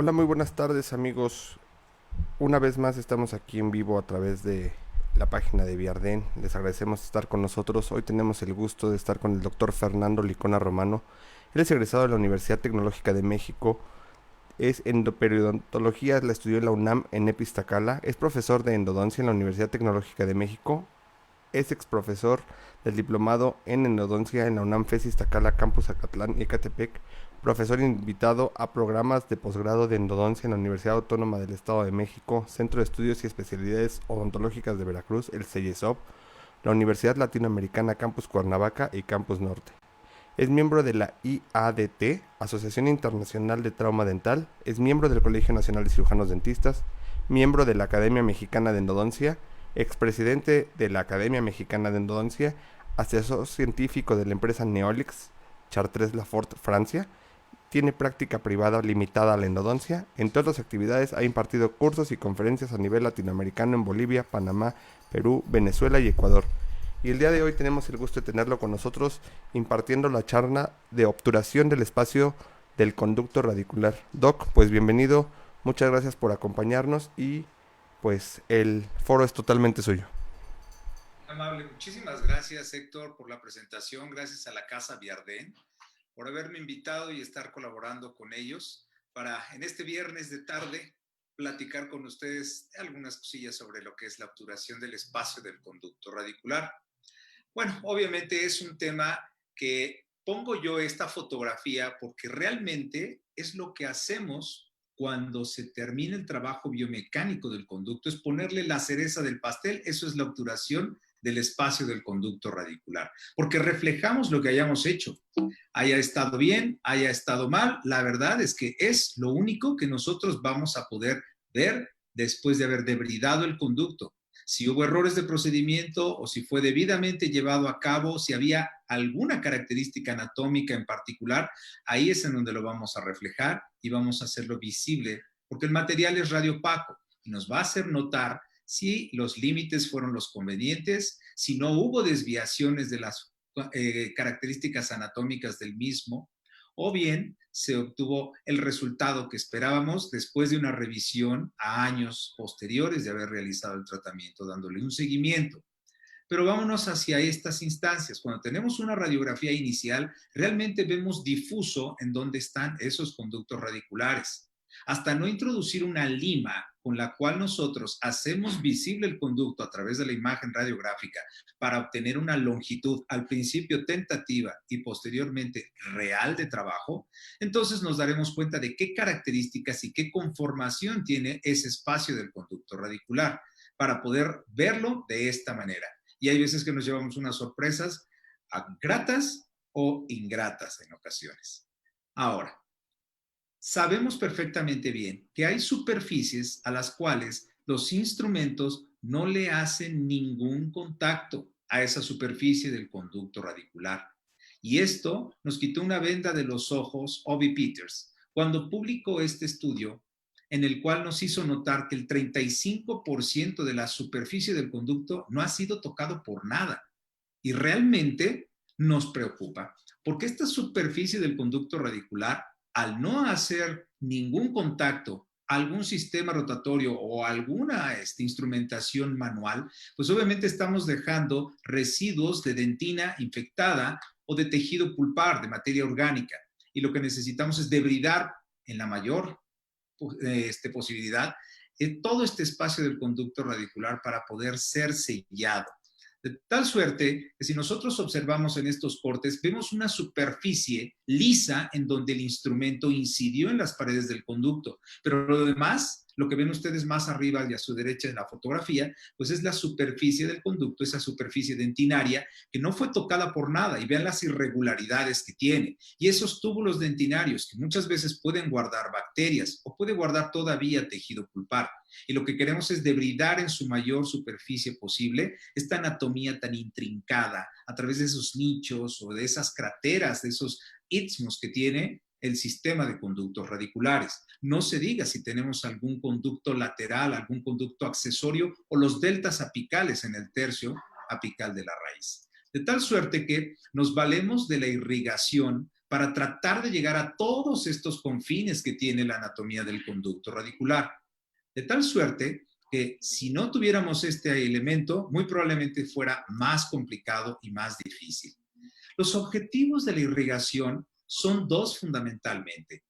Hola, muy buenas tardes amigos. Una vez más estamos aquí en vivo a través de la página de Viardén. Les agradecemos estar con nosotros. Hoy tenemos el gusto de estar con el doctor Fernando Licona Romano. Él es egresado de la Universidad Tecnológica de México. Es endoperidontología, la estudió en la UNAM en Epistacala. Es profesor de endodoncia en la Universidad Tecnológica de México. Es exprofesor del diplomado en endodoncia en la UNAM FES Iztacala, Campus Acatlán y Ecatepec, profesor invitado a programas de posgrado de endodoncia en la Universidad Autónoma del Estado de México, Centro de Estudios y Especialidades Odontológicas de Veracruz, el CEYESOP, la Universidad Latinoamericana Campus Cuernavaca y Campus Norte. Es miembro de la IADT, Asociación Internacional de Trauma Dental, es miembro del Colegio Nacional de Cirujanos Dentistas, miembro de la Academia Mexicana de Endodoncia, expresidente de la Academia Mexicana de Endodoncia, asesor científico de la empresa Neolix, Chartres Lafort, Francia. Tiene práctica privada limitada a la endodoncia. Entre otras actividades ha impartido cursos y conferencias a nivel latinoamericano en Bolivia, Panamá, Perú, Venezuela y Ecuador. Y el día de hoy tenemos el gusto de tenerlo con nosotros impartiendo la charla de obturación del espacio del conducto radicular. Doc, pues bienvenido, muchas gracias por acompañarnos y pues el foro es totalmente suyo. Amable, muchísimas gracias Héctor por la presentación, gracias a la Casa Viardén por haberme invitado y estar colaborando con ellos para en este viernes de tarde platicar con ustedes algunas cosillas sobre lo que es la obturación del espacio del conducto radicular. Bueno, obviamente es un tema que pongo yo esta fotografía porque realmente es lo que hacemos cuando se termina el trabajo biomecánico del conducto, es ponerle la cereza del pastel, eso es la obturación del espacio del conducto radicular, porque reflejamos lo que hayamos hecho, haya estado bien, haya estado mal, la verdad es que es lo único que nosotros vamos a poder ver después de haber debridado el conducto. Si hubo errores de procedimiento o si fue debidamente llevado a cabo, si había alguna característica anatómica en particular, ahí es en donde lo vamos a reflejar y vamos a hacerlo visible, porque el material es radiopaco y nos va a hacer notar si los límites fueron los convenientes, si no hubo desviaciones de las características anatómicas del mismo, o bien se obtuvo el resultado que esperábamos después de una revisión a años posteriores de haber realizado el tratamiento, dándole un seguimiento. Pero vámonos hacia estas instancias. Cuando tenemos una radiografía inicial, realmente vemos difuso en dónde están esos conductos radiculares. Hasta no introducir una lima con la cual nosotros hacemos visible el conducto a través de la imagen radiográfica para obtener una longitud al principio tentativa y posteriormente real de trabajo, entonces nos daremos cuenta de qué características y qué conformación tiene ese espacio del conducto radicular para poder verlo de esta manera. Y hay veces que nos llevamos unas sorpresas gratas o ingratas en ocasiones. Ahora, sabemos perfectamente bien que hay superficies a las cuales los instrumentos no le hacen ningún contacto a esa superficie del conducto radicular. Y esto nos quitó una venda de los ojos Obi Peters cuando publicó este estudio en el cual nos hizo notar que el 35% de la superficie del conducto no ha sido tocado por nada. Y realmente nos preocupa, porque esta superficie del conducto radicular, al no hacer ningún contacto, algún sistema rotatorio o alguna instrumentación manual, pues obviamente estamos dejando residuos de dentina infectada o de tejido pulpar, de materia orgánica. Y lo que necesitamos es debridar en la mayor posibilidad todo este espacio del conducto radicular para poder ser sellado. De tal suerte que si nosotros observamos en estos cortes, vemos una superficie lisa en donde el instrumento incidió en las paredes del conducto, pero lo demás, lo que ven ustedes más arriba y a su derecha en la fotografía, pues es la superficie del conducto, esa superficie dentinaria que no fue tocada por nada, y vean las irregularidades que tiene. Y esos túbulos dentinarios que muchas veces pueden guardar bacterias o puede guardar todavía tejido pulpar. Y lo que queremos es debridar en su mayor superficie posible esta anatomía tan intrincada a través de esos nichos o de esas crateras, de esos istmos que tiene el sistema de conductos radiculares. No se diga si tenemos algún conducto lateral, algún conducto accesorio o los deltas apicales en el tercio apical de la raíz. De tal suerte que nos valemos de la irrigación para tratar de llegar a todos estos confines que tiene la anatomía del conducto radicular. De tal suerte que si no tuviéramos este elemento, muy probablemente fuera más complicado y más difícil. Los objetivos de la irrigación son dos fundamentalmente: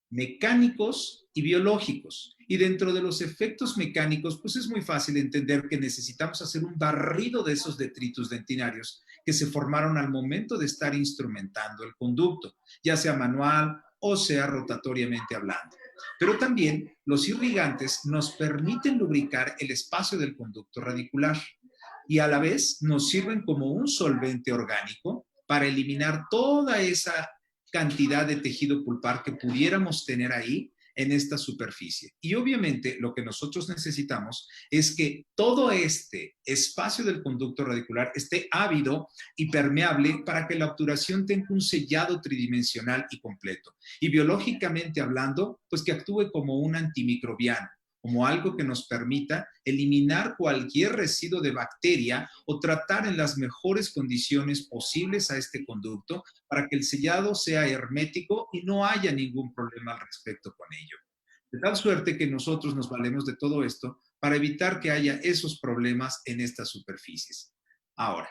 mecánicos y biológicos. Y dentro de los efectos mecánicos, pues es muy fácil entender que necesitamos hacer un barrido de esos detritus dentinarios que se formaron al momento de estar instrumentando el conducto, ya sea manual o sea rotatoriamente hablando. Pero también los irrigantes nos permiten lubricar el espacio del conducto radicular y a la vez nos sirven como un solvente orgánico para eliminar toda esa cantidad de tejido pulpar que pudiéramos tener ahí en esta superficie. Y obviamente lo que nosotros necesitamos es que todo este espacio del conducto radicular esté ávido y permeable para que la obturación tenga un sellado tridimensional y completo. Y biológicamente hablando, pues que actúe como un antimicrobiano, como algo que nos permita eliminar cualquier residuo de bacteria o tratar en las mejores condiciones posibles a este conducto para que el sellado sea hermético y no haya ningún problema al respecto con ello. De tal suerte que nosotros nos valemos de todo esto para evitar que haya esos problemas en estas superficies. Ahora,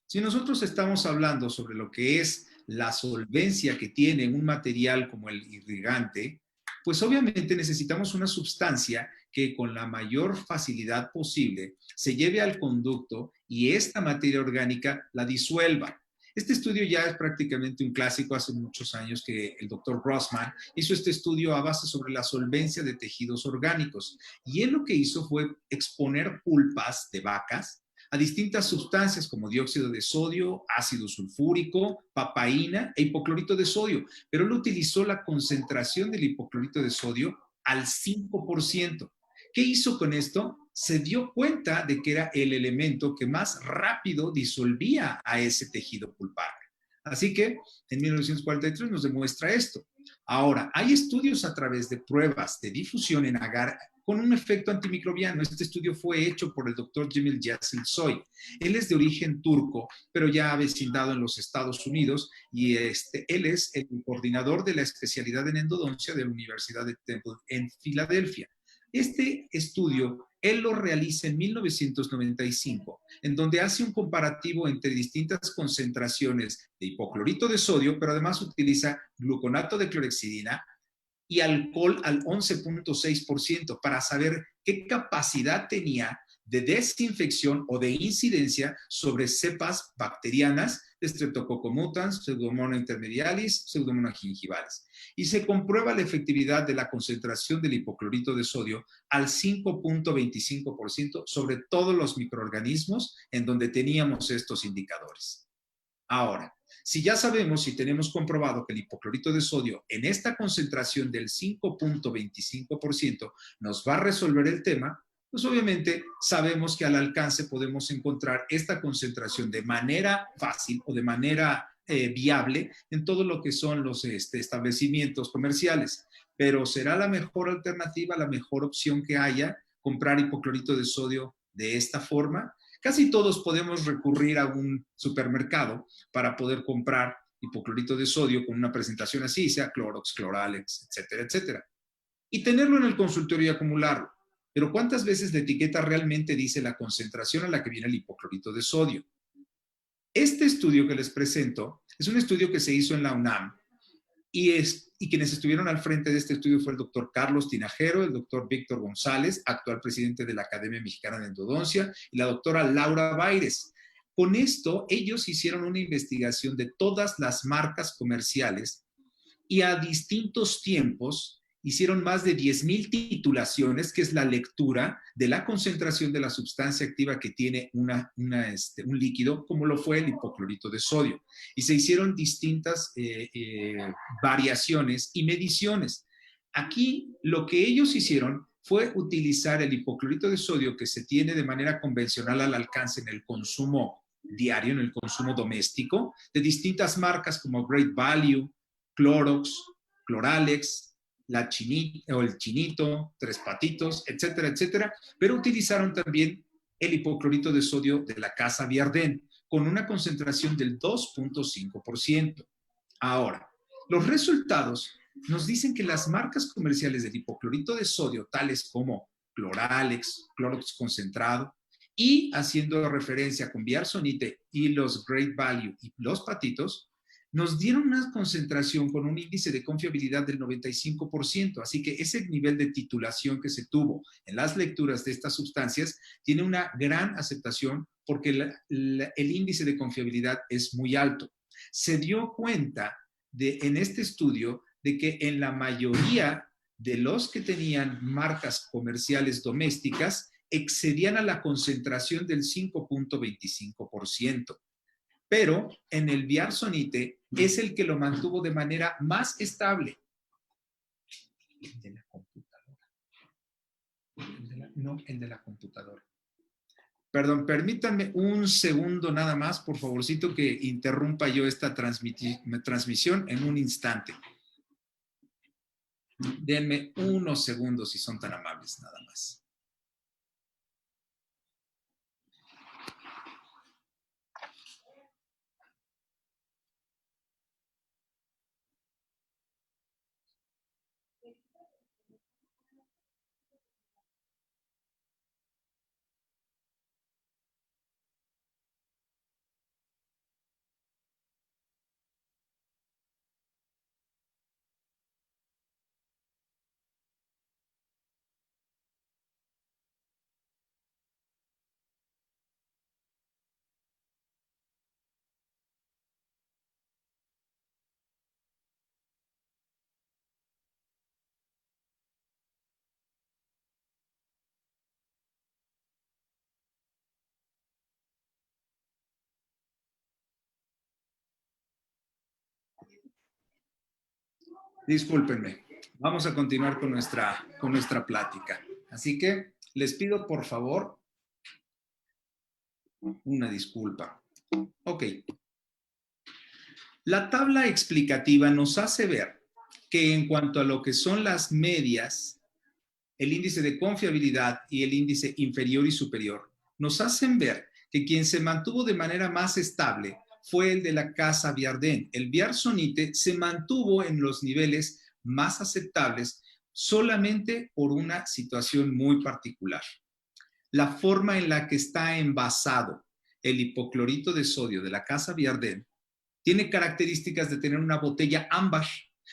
si nosotros estamos hablando sobre lo que es la solvencia que tiene un material como el irrigante, pues obviamente necesitamos una sustancia que con la mayor facilidad posible se lleve al conducto y esta materia orgánica la disuelva. Este estudio ya es prácticamente un clásico. Hace muchos años que el doctor Grossman hizo este estudio a base sobre la solvencia de tejidos orgánicos. Y él lo que hizo fue exponer pulpas de vacas a distintas sustancias como dióxido de sodio, ácido sulfúrico, papaína e hipoclorito de sodio, pero él utilizó la concentración del hipoclorito de sodio al 5%. ¿Qué hizo con esto? Se dio cuenta de que era el elemento que más rápido disolvía a ese tejido pulpar. Así que en 1943 nos demuestra esto. Ahora, hay estudios a través de pruebas de difusión en agar con un efecto antimicrobiano. Este estudio fue hecho por el doctor Cemil Yasilsoy. Él es de origen turco, pero ya ha vecindado en los Estados Unidos y él es el coordinador de la especialidad en endodoncia de la Universidad de Temple en Filadelfia. Este estudio él lo realiza en 1995, en donde hace un comparativo entre distintas concentraciones de hipoclorito de sodio, pero además utiliza gluconato de clorhexidina y alcohol al 11.6% para saber qué capacidad tenía de desinfección o de incidencia sobre cepas bacterianas de Streptococcus mutans, Pseudomonas intermedialis, Pseudomonas gingivalis. Y se comprueba la efectividad de la concentración del hipoclorito de sodio al 5.25% sobre todos los microorganismos en donde teníamos estos indicadores. Ahora, si ya sabemos y tenemos comprobado que el hipoclorito de sodio en esta concentración del 5.25% nos va a resolver el tema, pues obviamente sabemos que al alcance podemos encontrar esta concentración de manera fácil o de manera viable en todo lo que son los establecimientos comerciales. Pero será la mejor alternativa, la mejor opción que haya, comprar hipoclorito de sodio de esta forma. Casi todos podemos recurrir a un supermercado para poder comprar hipoclorito de sodio con una presentación así, sea Clorox, Cloralex, etcétera, etcétera. Y tenerlo en el consultorio y acumularlo. Pero ¿cuántas veces la etiqueta realmente dice la concentración a la que viene el hipoclorito de sodio? Este estudio que les presento es un estudio que se hizo en la UNAM y quienes estuvieron al frente de este estudio fue el doctor Carlos Tinajero, el doctor Víctor González, actual presidente de la Academia Mexicana de Endodoncia, y la doctora Laura Baires. Con esto, ellos hicieron una investigación de todas las marcas comerciales y a distintos tiempos hicieron más de 10,000 titulaciones, que es la lectura de la concentración de la sustancia activa que tiene un líquido, como lo fue el hipoclorito de sodio. Y se hicieron distintas variaciones y mediciones. Aquí lo que ellos hicieron fue utilizar el hipoclorito de sodio que se tiene de manera convencional al alcance en el consumo diario, en el consumo doméstico, de distintas marcas como Great Value, Clorox, Cloralex, el chinito, tres patitos, etcétera, etcétera, pero utilizaron también el hipoclorito de sodio de la casa Viardén con una concentración del 2.5%. Ahora, los resultados nos dicen que las marcas comerciales del hipoclorito de sodio, tales como Cloralex, Clorox concentrado, y haciendo referencia con Biarsonite y los Great Value y los patitos, nos dieron una concentración con un índice de confiabilidad del 95%. Así que ese nivel de titulación que se tuvo en las lecturas de estas sustancias tiene una gran aceptación porque el índice de confiabilidad es muy alto. Se dio cuenta en este estudio de que en la mayoría de los que tenían marcas comerciales domésticas excedían a la concentración del 5.25%. Pero en el Biarsonite es el que lo mantuvo de manera más estable. El de la computadora. No, el de la computadora. Perdón, permítanme un segundo nada más, por favorcito, que interrumpa yo esta transmisión en un instante. Denme unos segundos si son tan amables, nada más. Discúlpenme, vamos a continuar con nuestra plática. Así que les pido por favor una disculpa. Ok. La tabla explicativa nos hace ver que en cuanto a lo que son las medias, el índice de confiabilidad y el índice inferior y superior, nos hacen ver que quien se mantuvo de manera más estable fue el de la casa Biardén. El Biarsonite se mantuvo en los niveles más aceptables solamente por una situación muy particular. La forma en la que está envasado el hipoclorito de sodio de la casa Biardén tiene características de tener una botella ámbar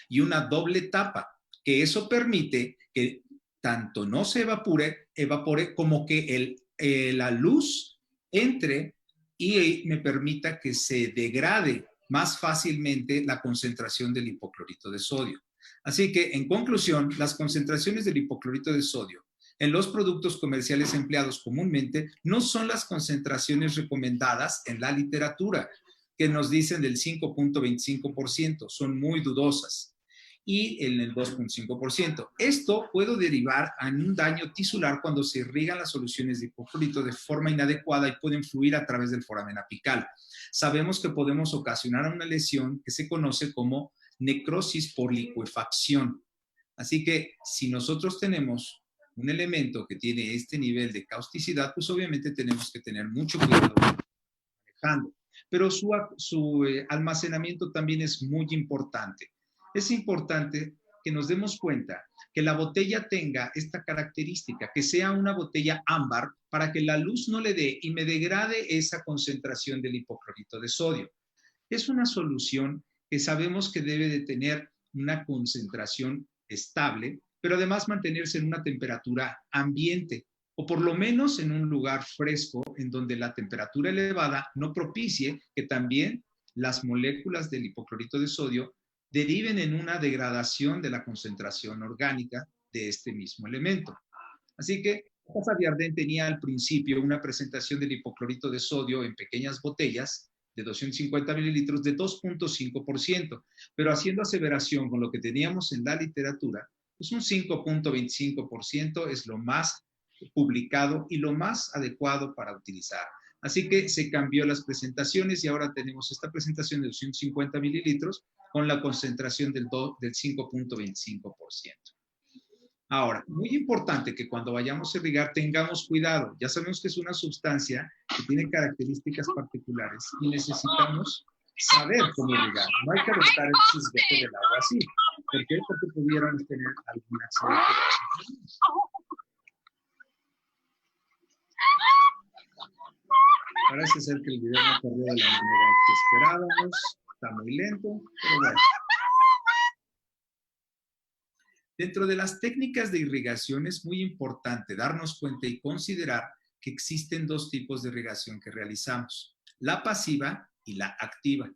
y una doble tapa, que eso permite que tanto no se evapore como que la luz entre y me permita que se degrade más fácilmente la concentración del hipoclorito de sodio. Así que, en conclusión, las concentraciones del hipoclorito de sodio en los productos comerciales empleados comúnmente no son las concentraciones recomendadas en la literatura, que nos dicen del 5.25%, son muy dudosas, y en el 2.5%. Esto puede derivar en un daño tisular cuando se irrigan las soluciones de hipoclorito de forma inadecuada y pueden fluir a través del foramen apical. Sabemos que podemos ocasionar una lesión que se conoce como necrosis por licuefacción. Así que si nosotros tenemos un elemento que tiene este nivel de causticidad, pues obviamente tenemos que tener mucho cuidado manejando. Pero su almacenamiento también es muy importante. Es importante que nos demos cuenta que la botella tenga esta característica, que sea una botella ámbar para que la luz no le dé y me degrade esa concentración del hipoclorito de sodio. Es una solución que sabemos que debe de tener una concentración estable, pero además mantenerse en una temperatura ambiente, o por lo menos en un lugar fresco en donde la temperatura elevada no propicie que también las moléculas del hipoclorito de sodio deriven en una degradación de la concentración orgánica de este mismo elemento. Así que Casa Biardén tenía al principio una presentación del hipoclorito de sodio en pequeñas botellas de 250 mililitros de 2.5%, pero haciendo aseveración con lo que teníamos en la literatura, pues un 5.25% es lo más publicado y lo más adecuado para utilizar. Así que se cambió las presentaciones y ahora tenemos esta presentación de 250 mililitros con la concentración del 5.25%. Ahora, muy importante que cuando vayamos a irrigar tengamos cuidado. Ya sabemos que es una sustancia que tiene características particulares y necesitamos saber cómo irrigar. No hay que aventar el chisguete del agua así. ¿Por qué? Porque pudiéramos tener algún accidente. Parece ser que el video no corrió de la manera que esperábamos. Está muy lento, pero bueno. Dentro de las técnicas de irrigación es muy importante darnos cuenta y considerar que existen dos tipos de irrigación que realizamos, la pasiva y la activa.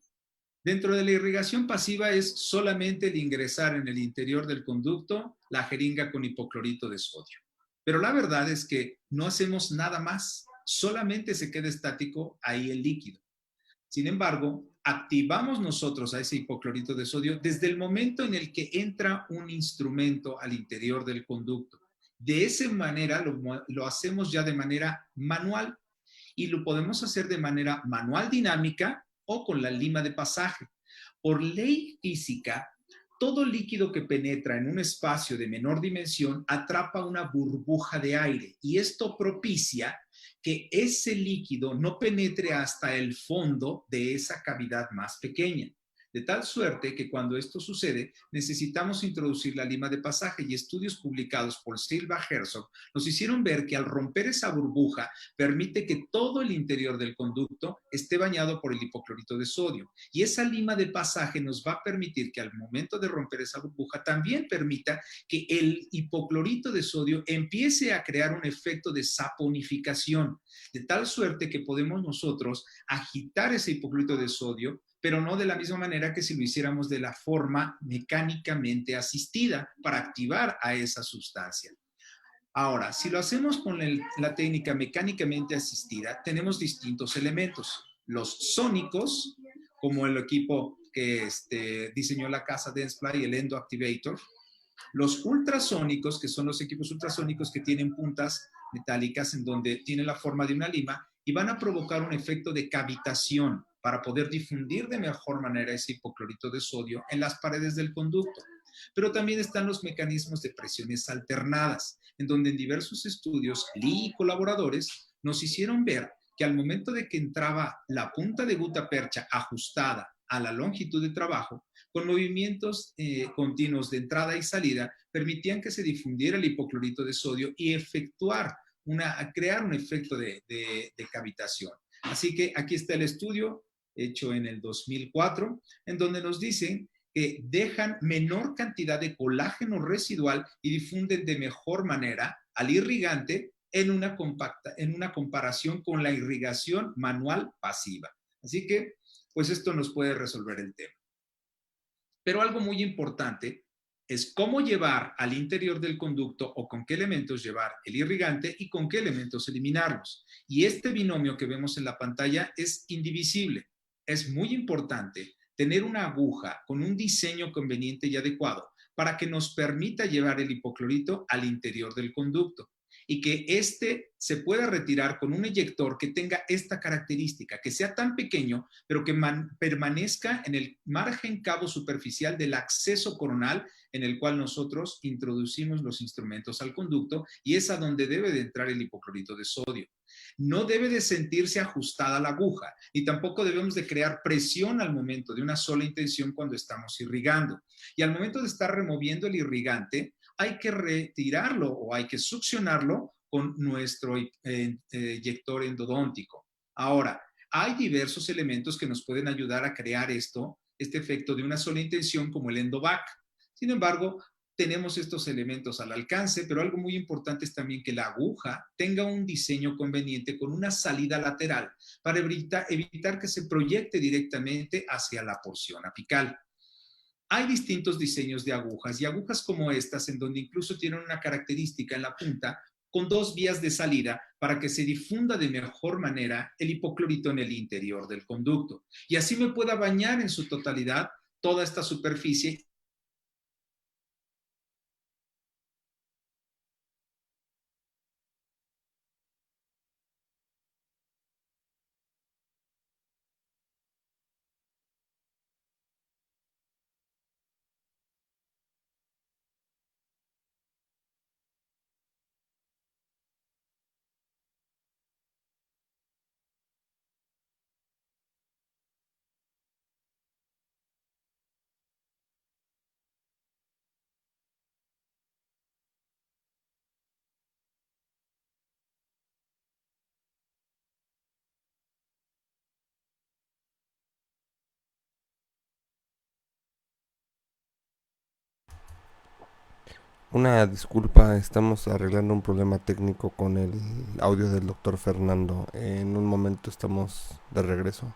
Dentro de la irrigación pasiva es solamente el ingresar en el interior del conducto la jeringa con hipoclorito de sodio. Pero la verdad es que no hacemos nada más, solamente se queda estático ahí el líquido. Sin embargo, activamos nosotros a ese hipoclorito de sodio desde el momento en el que entra un instrumento al interior del conducto. De esa manera lo hacemos ya de manera manual y lo podemos hacer de manera manual dinámica o con la lima de pasaje. Por ley física, todo líquido que penetra en un espacio de menor dimensión atrapa una burbuja de aire y esto propicia que ese líquido no penetre hasta el fondo de esa cavidad más pequeña. De tal suerte que cuando esto sucede, necesitamos introducir la lima de pasaje y estudios publicados por Silva Herzog nos hicieron ver que al romper esa burbuja permite que todo el interior del conducto esté bañado por el hipoclorito de sodio. Y esa lima de pasaje nos va a permitir que al momento de romper esa burbuja también permita que el hipoclorito de sodio empiece a crear un efecto de saponificación, de tal suerte que podemos nosotros agitar ese hipoclorito de sodio, pero no de la misma manera que si lo hiciéramos de la forma mecánicamente asistida para activar a esa sustancia. Ahora, si lo hacemos con la técnica mecánicamente asistida, tenemos distintos elementos. Los sónicos, como el equipo que diseñó la casa Dentsply, el Endo Activator. Los ultrasónicos, que son los equipos ultrasónicos que tienen puntas metálicas en donde tienen la forma de una lima y van a provocar un efecto de cavitación para poder difundir de mejor manera ese hipoclorito de sodio en las paredes del conducto. Pero también están los mecanismos de presiones alternadas, en donde en diversos estudios, Lee y colaboradores nos hicieron ver que al momento de que entraba la punta de gutapercha ajustada a la longitud de trabajo, con movimientos continuos de entrada y salida, permitían que se difundiera el hipoclorito de sodio y crear un efecto de cavitación. Así que aquí está el estudio hecho en el 2004, en donde nos dicen que dejan menor cantidad de colágeno residual y difunden de mejor manera al irrigante en una comparación con la irrigación manual pasiva. Así que, pues esto nos puede resolver el tema. Pero algo muy importante es cómo llevar al interior del conducto o con qué elementos llevar el irrigante y con qué elementos eliminarlos. Y este binomio que vemos en la pantalla es indivisible. Es muy importante tener una aguja con un diseño conveniente y adecuado para que nos permita llevar el hipoclorito al interior del conducto y que éste se pueda retirar con un eyector que tenga esta característica, que sea tan pequeño, pero que permanezca en el margen cabo superficial del acceso coronal en el cual nosotros introducimos los instrumentos al conducto y es a donde debe de entrar el hipoclorito de sodio. No debe de sentirse ajustada la aguja, ni tampoco debemos de crear presión al momento de una sola intención cuando estamos irrigando. Y al momento de estar removiendo el irrigante, hay que retirarlo o hay que succionarlo con nuestro eyector endodóntico. Ahora, hay diversos elementos que nos pueden ayudar a crear este efecto de una sola intención como el endovac. Sin embargo, tenemos estos elementos al alcance, pero algo muy importante es también que la aguja tenga un diseño conveniente con una salida lateral para evitar que se proyecte directamente hacia la porción apical. Hay distintos diseños de agujas y agujas como estas en donde incluso tienen una característica en la punta con dos vías de salida para que se difunda de mejor manera el hipoclorito en el interior del conducto y así me pueda bañar en su totalidad toda esta superficie. Una disculpa, estamos arreglando un problema técnico con el audio del doctor Fernando. En un momento estamos de regreso.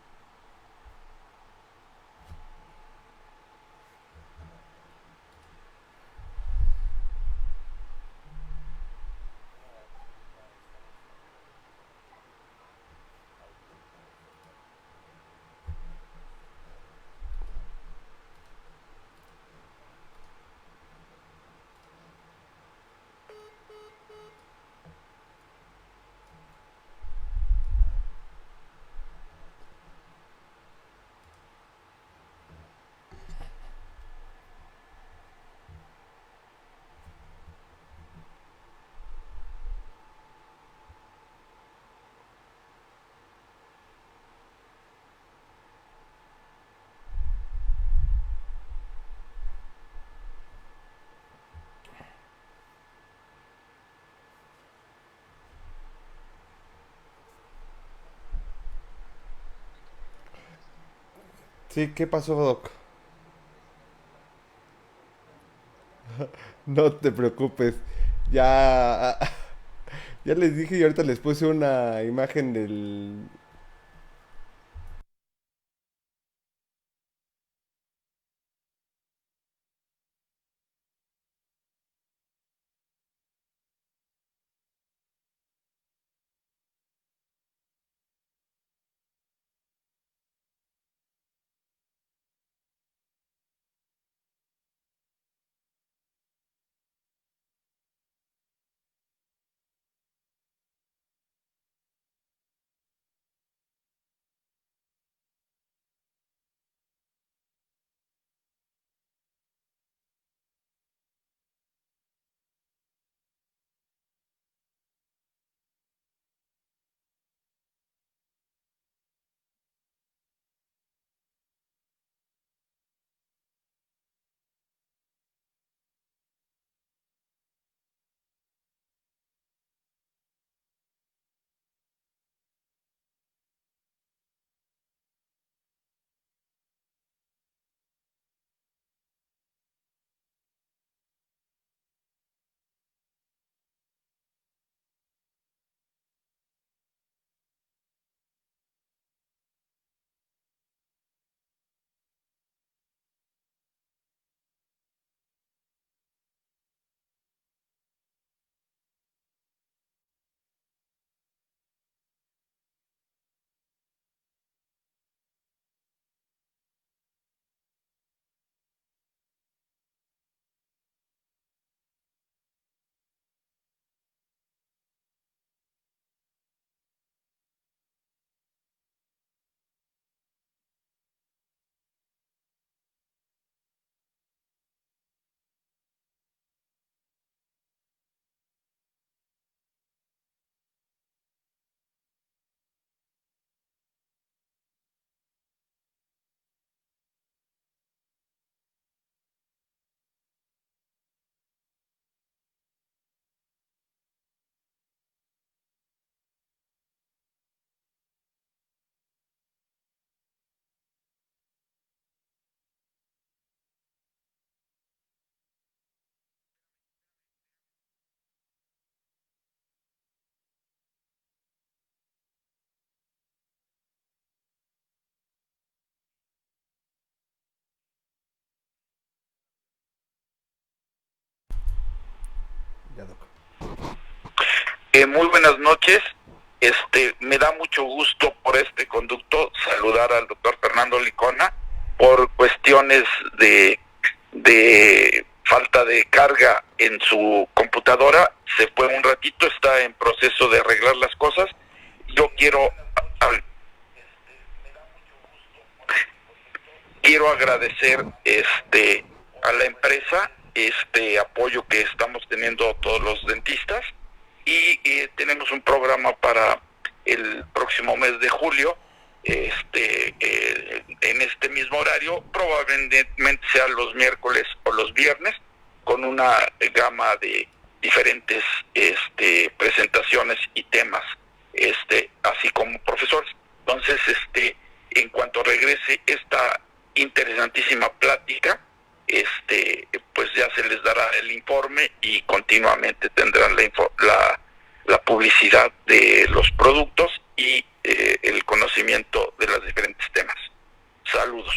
Sí, ¿qué pasó, Doc? No te preocupes. Ya, ya les dije y ahorita les puse una imagen del... Ya, Doc. Muy buenas noches. Me da mucho gusto por este conducto saludar al doctor Fernando Licona. Por cuestiones de falta de carga en su computadora, se fue un ratito, está en proceso de arreglar las cosas. Yo quiero agradecer a la empresa este apoyo que estamos teniendo todos los dentistas y tenemos un programa para el próximo mes de julio, en este mismo horario, probablemente sea los miércoles o los viernes, con una gama de diferentes presentaciones y temas, así como profesores. Entonces, en cuanto regrese esta interesantísima plática, pues ya se les dará el informe y continuamente tendrán la publicidad de los productos y el conocimiento de los diferentes temas. Saludos.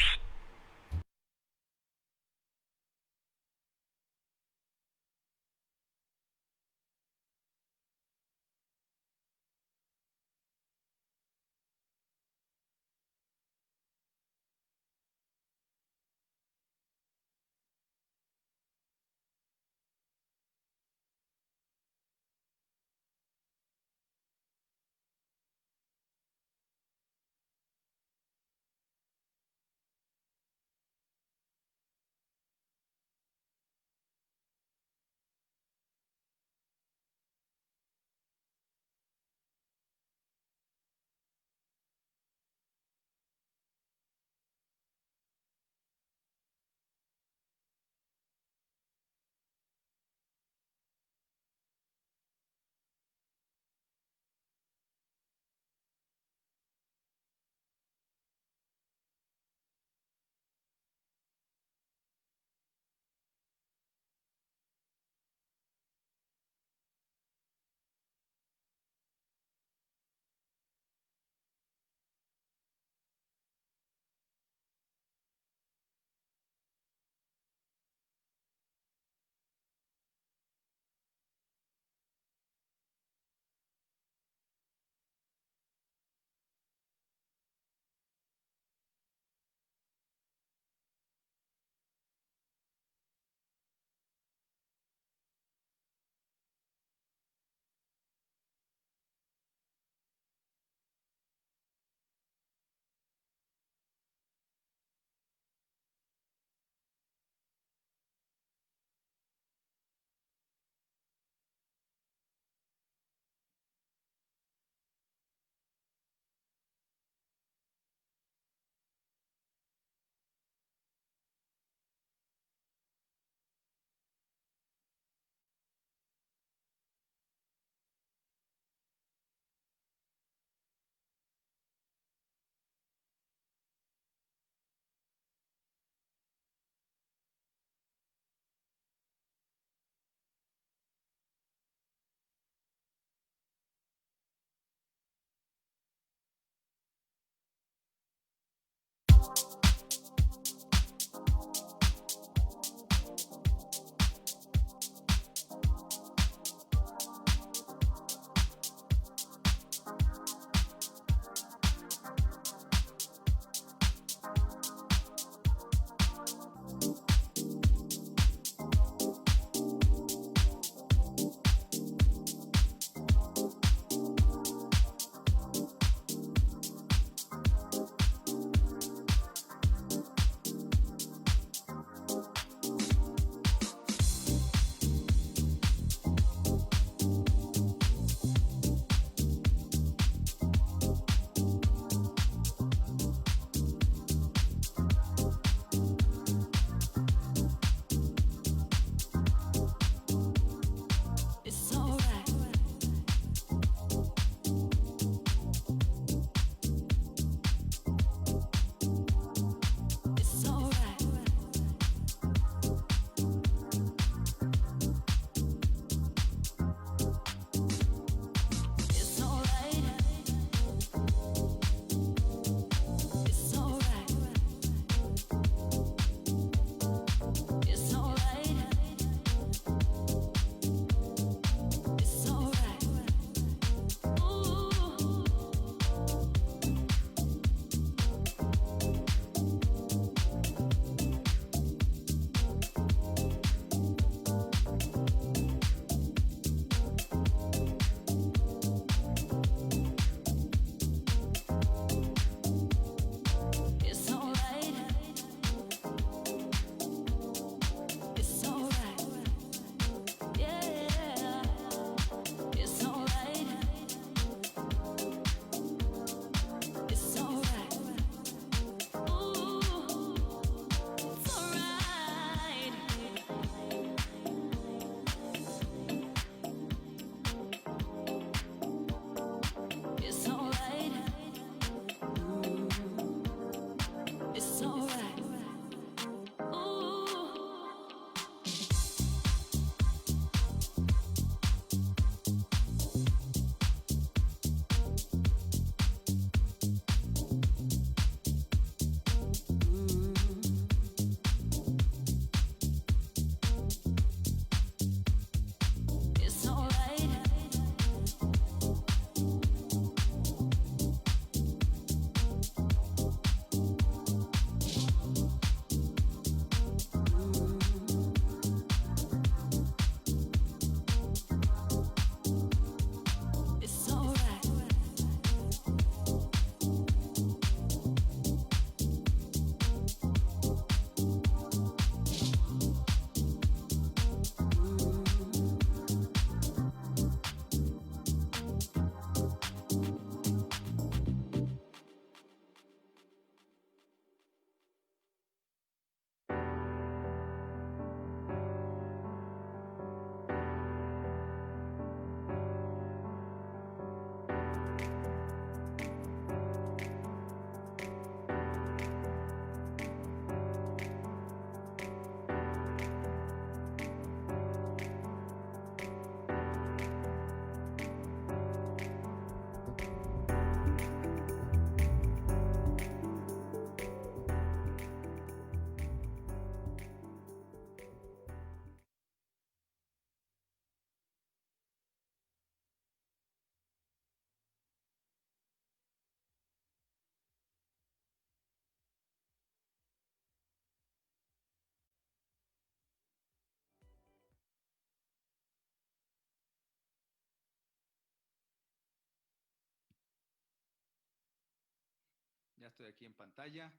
Ya estoy aquí en pantalla.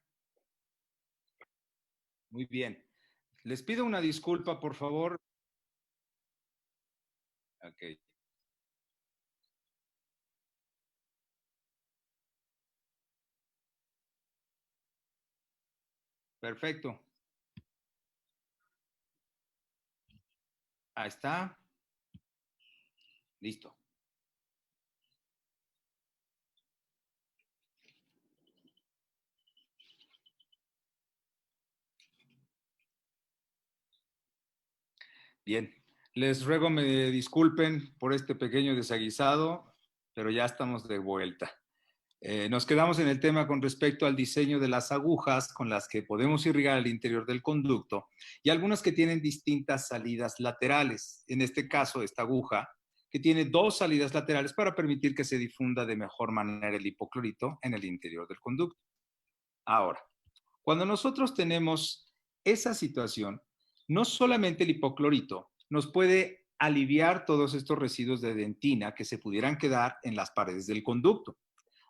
Muy bien. Les pido una disculpa, por favor. Ok. Perfecto. Ahí está. Listo. Bien. Les ruego me disculpen por este pequeño desaguisado, pero ya estamos de vuelta. Nos quedamos en el tema con respecto al diseño de las agujas con las que podemos irrigar el interior del conducto y algunas que tienen distintas salidas laterales. En este caso, esta aguja que tiene dos salidas laterales para permitir que se difunda de mejor manera el hipoclorito en el interior del conducto. Ahora, cuando nosotros tenemos esa situación, no solamente el hipoclorito nos puede aliviar todos estos residuos de dentina que se pudieran quedar en las paredes del conducto.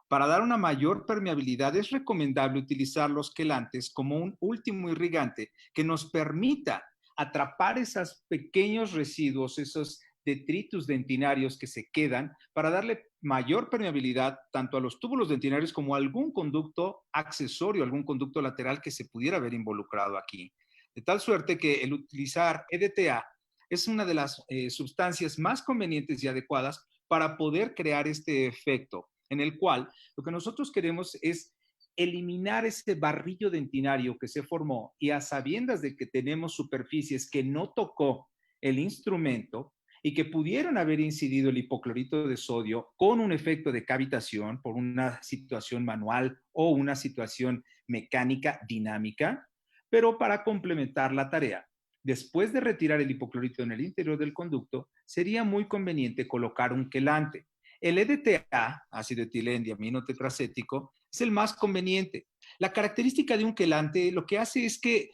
Para dar una mayor permeabilidad es recomendable utilizar los quelantes como un último irrigante que nos permita atrapar esos pequeños residuos, esos detritus dentinarios que se quedan para darle mayor permeabilidad tanto a los túbulos dentinarios como a algún conducto accesorio, algún conducto lateral que se pudiera haber involucrado aquí. De tal suerte que el utilizar EDTA es una de las sustancias más convenientes y adecuadas para poder crear este efecto, en el cual lo que nosotros queremos es eliminar ese barrillo dentinario que se formó y a sabiendas de que tenemos superficies que no tocó el instrumento y que pudieron haber incidido el hipoclorito de sodio con un efecto de cavitación por una situación manual o una situación mecánica dinámica, pero para complementar la tarea. Después de retirar el hipoclorito en el interior del conducto, sería muy conveniente colocar un quelante. El EDTA, ácido etilendiamino tetracético, es el más conveniente. La característica de un quelante lo que hace es que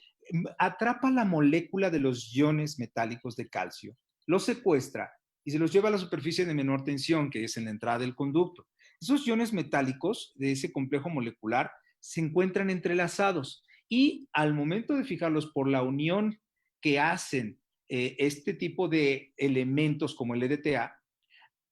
atrapa la molécula de los iones metálicos de calcio, los secuestra y se los lleva a la superficie de menor tensión, que es en la entrada del conducto. Esos iones metálicos de ese complejo molecular se encuentran entrelazados y al momento de fijarlos por la unión que hacen este tipo de elementos como el EDTA,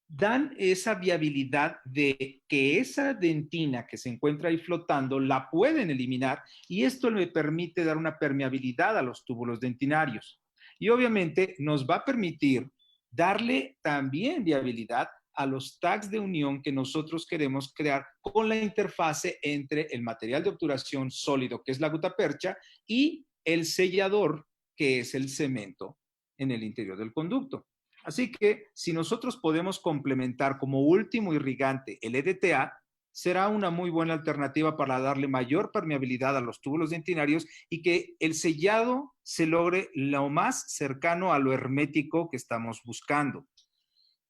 dan esa viabilidad de que esa dentina que se encuentra ahí flotando la pueden eliminar y esto le permite dar una permeabilidad a los túbulos dentinarios. Y obviamente nos va a permitir darle también viabilidad a los tags de unión que nosotros queremos crear con la interfase entre el material de obturación sólido, que es la gutapercha, y el sellador, que es el cemento en el interior del conducto. Así que si nosotros podemos complementar como último irrigante el EDTA, será una muy buena alternativa para darle mayor permeabilidad a los túbulos dentinarios y que el sellado se logre lo más cercano a lo hermético que estamos buscando.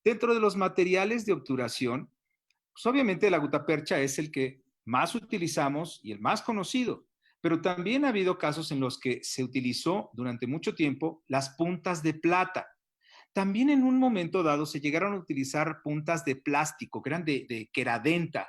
Dentro de los materiales de obturación, pues obviamente la gutapercha es el que más utilizamos y el más conocido, pero también ha habido casos en los que se utilizó durante mucho tiempo las puntas de plata. También en un momento dado se llegaron a utilizar puntas de plástico, que eran de queradenta,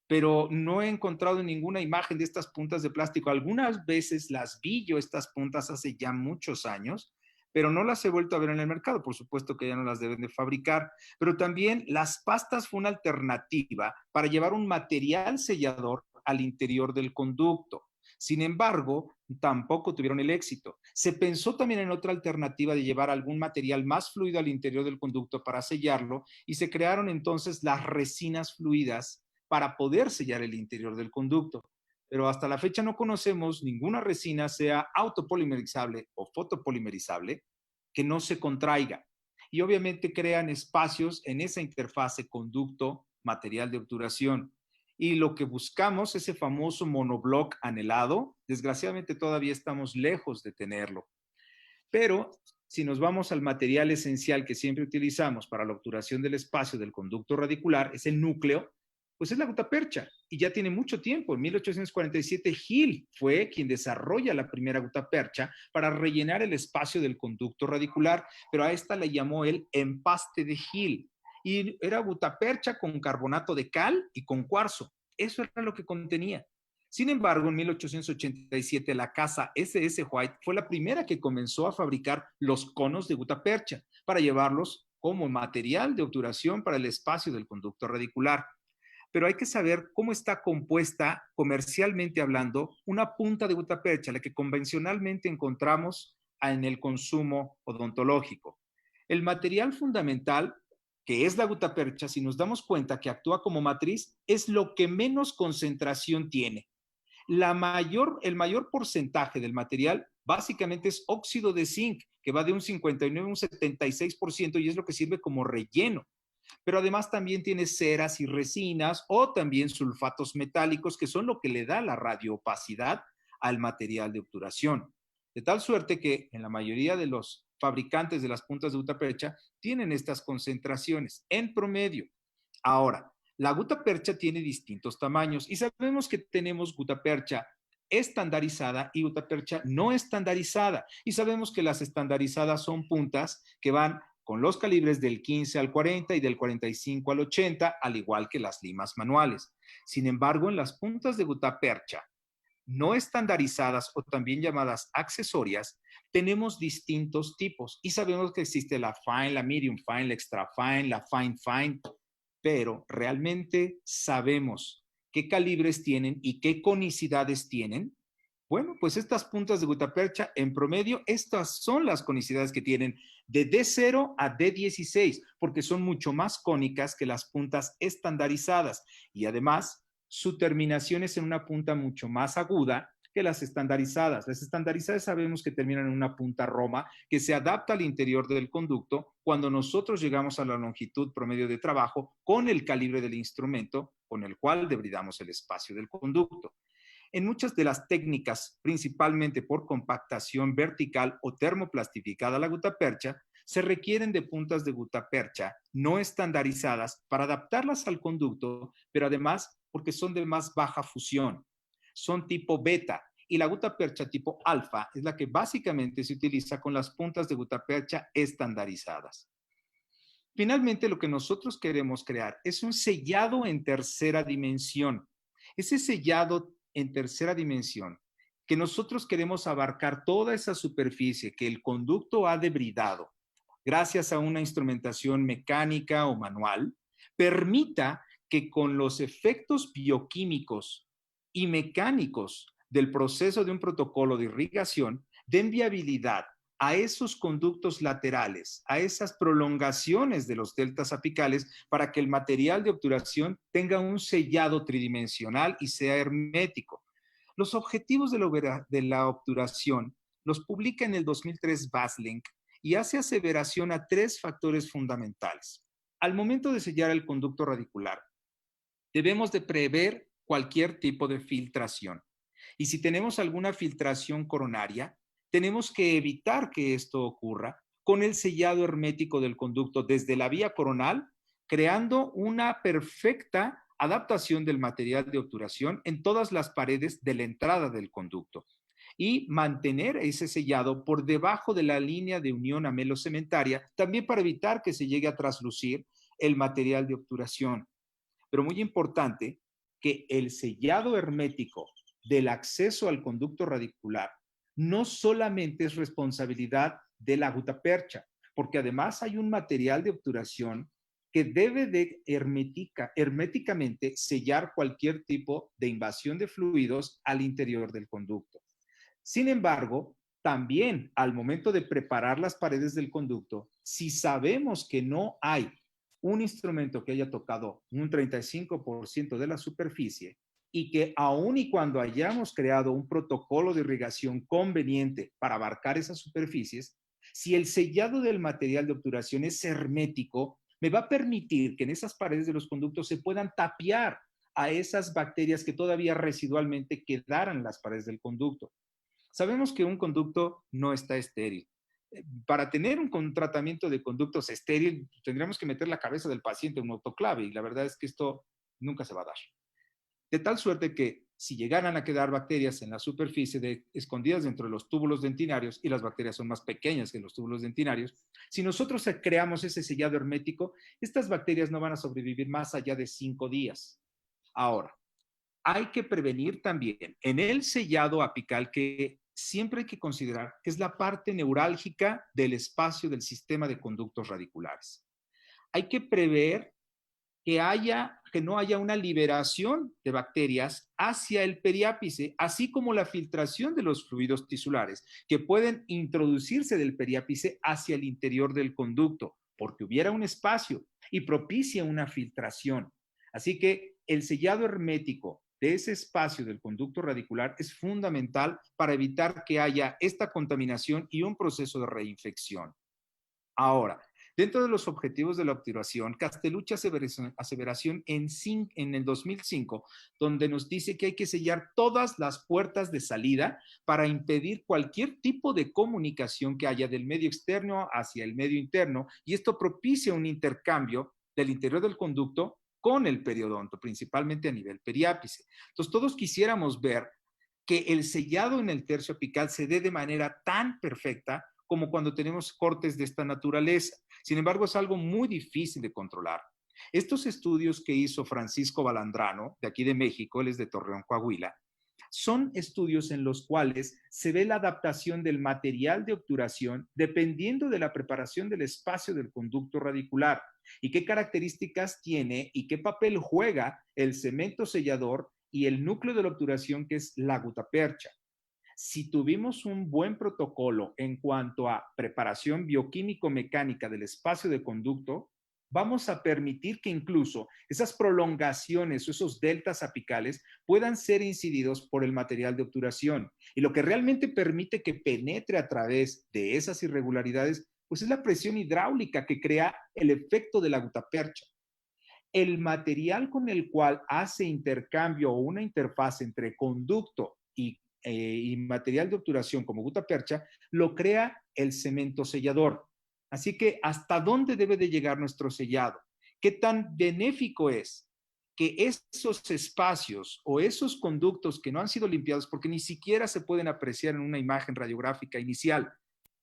pero no he encontrado ninguna imagen de estas puntas de plástico. Algunas veces las vi yo, estas puntas, hace ya muchos años, pero no las he vuelto a ver en el mercado. Por supuesto que ya no las deben de fabricar, pero también las pastas fue una alternativa para llevar un material sellador al interior del conducto. Sin embargo, tampoco tuvieron el éxito. Se pensó también en otra alternativa de llevar algún material más fluido al interior del conducto para sellarlo y se crearon entonces las resinas fluidas para poder sellar el interior del conducto. Pero hasta la fecha no conocemos ninguna resina, sea autopolimerizable o fotopolimerizable, que no se contraiga. Y obviamente crean espacios en esa interfase conducto-material de obturación. Y lo que buscamos, ese famoso monobloc anhelado, desgraciadamente todavía estamos lejos de tenerlo. Pero si nos vamos al material esencial que siempre utilizamos para la obturación del espacio del conducto radicular, es el núcleo, pues es la gutapercha. Y ya tiene mucho tiempo. En 1847, Hill fue quien desarrolla la primera gutapercha para rellenar el espacio del conducto radicular, pero a esta le llamó el empaste de Hill. Y era gutapercha con carbonato de cal y con cuarzo. Eso era lo que contenía. Sin embargo, en 1887 la casa S.S. White fue la primera que comenzó a fabricar los conos de gutapercha para llevarlos como material de obturación para el espacio del conducto radicular. Pero hay que saber cómo está compuesta, comercialmente hablando, una punta de gutapercha, la que convencionalmente encontramos en el consumo odontológico. El material fundamental, que es la gutapercha, si nos damos cuenta que actúa como matriz, es lo que menos concentración tiene. El mayor porcentaje del material básicamente es óxido de zinc, que va de un 59 a un 76% y es lo que sirve como relleno. Pero además también tiene ceras y resinas o también sulfatos metálicos, que son lo que le da la radioopacidad al material de obturación. De tal suerte que en la mayoría de los fabricantes de las puntas de gutapercha tienen estas concentraciones en promedio. Ahora, la gutapercha tiene distintos tamaños y sabemos que tenemos gutapercha estandarizada y gutapercha no estandarizada. Y sabemos que las estandarizadas son puntas que van con los calibres del 15 al 40 y del 45 al 80, al igual que las limas manuales. Sin embargo, en las puntas de gutapercha no estandarizadas o también llamadas accesorias, tenemos distintos tipos y sabemos que existe la fine, la medium fine, la extra fine, la fine fine, pero realmente sabemos qué calibres tienen y qué conicidades tienen. Bueno, pues estas puntas de gutapercha, en promedio, estas son las conicidades que tienen de D0 a D16, porque son mucho más cónicas que las puntas estandarizadas y además su terminación es en una punta mucho más aguda que las estandarizadas. Las estandarizadas sabemos que terminan en una punta roma que se adapta al interior del conducto cuando nosotros llegamos a la longitud promedio de trabajo con el calibre del instrumento con el cual debridamos el espacio del conducto. En muchas de las técnicas, principalmente por compactación vertical o termoplastificada la gutapercha, se requieren de puntas de gutapercha no estandarizadas para adaptarlas al conducto, pero además porque son de más baja fusión. Son tipo beta y la gutapercha tipo alfa es la que básicamente se utiliza con las puntas de gutapercha estandarizadas. Finalmente, lo que nosotros queremos crear es un sellado en tercera dimensión. Ese sellado en tercera dimensión, que nosotros queremos abarcar toda esa superficie que el conducto ha debridado, gracias a una instrumentación mecánica o manual, permita que con los efectos bioquímicos y mecánicos del proceso de un protocolo de irrigación den viabilidad a esos conductos laterales, a esas prolongaciones de los deltas apicales para que el material de obturación tenga un sellado tridimensional y sea hermético. Los objetivos de la obturación los publica en el 2003 Baslink y hace aseveración a 3 factores fundamentales. Al momento de sellar el conducto radicular, debemos de prever cualquier tipo de filtración. Y si tenemos alguna filtración coronaria, tenemos que evitar que esto ocurra con el sellado hermético del conducto desde la vía coronal, creando una perfecta adaptación del material de obturación en todas las paredes de la entrada del conducto y mantener ese sellado por debajo de la línea de unión amelocementaria, también para evitar que se llegue a traslucir el material de obturación. Pero muy importante que el sellado hermético del acceso al conducto radicular no solamente es responsabilidad de la gutapercha, porque además hay un material de obturación que debe de herméticamente sellar cualquier tipo de invasión de fluidos al interior del conducto. Sin embargo, también al momento de preparar las paredes del conducto, si sabemos que no hay un instrumento que haya tocado un 35% de la superficie y que aun y cuando hayamos creado un protocolo de irrigación conveniente para abarcar esas superficies, si el sellado del material de obturación es hermético, me va a permitir que en esas paredes de los conductos se puedan tapiar a esas bacterias que todavía residualmente quedaran en las paredes del conducto. Sabemos que un conducto no está estéril. Para tener un tratamiento de conductos estéril, tendríamos que meter la cabeza del paciente en un autoclave y la verdad es que esto nunca se va a dar. De tal suerte que si llegaran a quedar bacterias en la superficie escondidas dentro de los túbulos dentinarios, y las bacterias son más pequeñas que los túbulos dentinarios, si nosotros creamos ese sellado hermético, estas bacterias no van a sobrevivir más allá de 5 días. Ahora, hay que prevenir también en el sellado apical, que siempre hay que considerar que es la parte neurálgica del espacio del sistema de conductos radiculares. Hay que prever que no haya una liberación de bacterias hacia el periápice, así como la filtración de los fluidos tisulares, que pueden introducirse del periápice hacia el interior del conducto, porque hubiera un espacio y propicia una filtración. Así que el sellado hermético de ese espacio del conducto radicular es fundamental para evitar que haya esta contaminación y un proceso de reinfección. Ahora, dentro de los objetivos de la obturación, Castellucci aseveración en el 2005, donde nos dice que hay que sellar todas las puertas de salida para impedir cualquier tipo de comunicación que haya del medio externo hacia el medio interno, y esto propicia un intercambio del interior del conducto con el periodonto, principalmente a nivel periápice. Entonces, todos quisiéramos ver que el sellado en el tercio apical se dé de manera tan perfecta como cuando tenemos cortes de esta naturaleza. Sin embargo, es algo muy difícil de controlar. Estos estudios que hizo Francisco Balandrano, de aquí de México, él es de Torreón, Coahuila, son estudios en los cuales se ve la adaptación del material de obturación dependiendo de la preparación del espacio del conducto radicular y qué características tiene y qué papel juega el cemento sellador y el núcleo de la obturación, que es la gutapercha. Si tuvimos un buen protocolo en cuanto a preparación bioquímico-mecánica del espacio de conducto, vamos a permitir que incluso esas prolongaciones o esos deltas apicales puedan ser incididos por el material de obturación. Y lo que realmente permite que penetre a través de esas irregularidades, pues es la presión hidráulica que crea el efecto de la gutapercha. El material con el cual hace intercambio o una interfaz entre conducto y material de obturación como gutapercha, lo crea el cemento sellador. Así que, ¿hasta dónde debe de llegar nuestro sellado? ¿Qué tan benéfico es que esos espacios o esos conductos que no han sido limpiados, porque ni siquiera se pueden apreciar en una imagen radiográfica inicial,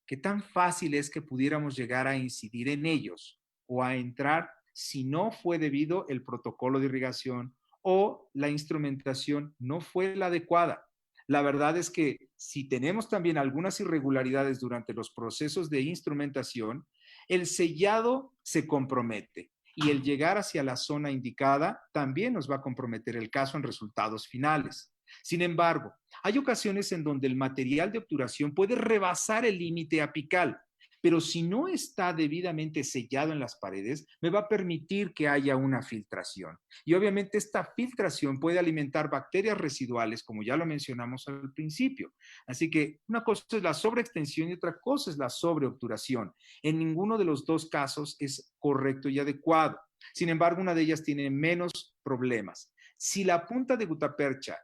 qué tan fácil es que pudiéramos llegar a incidir en ellos o a entrar si no fue debido el protocolo de irrigación o la instrumentación no fue la adecuada? La verdad es que si tenemos también algunas irregularidades durante los procesos de instrumentación, el sellado se compromete y el llegar hacia la zona indicada también nos va a comprometer el caso en resultados finales. Sin embargo, hay ocasiones en donde el material de obturación puede rebasar el límite apical, pero si no está debidamente sellado en las paredes, me va a permitir que haya una filtración. Y obviamente esta filtración puede alimentar bacterias residuales, como ya lo mencionamos al principio. Así que una cosa es la sobreextensión y otra cosa es la sobreobturación. En ninguno de los dos casos es correcto y adecuado. Sin embargo, una de ellas tiene menos problemas. Si la punta de gutapercha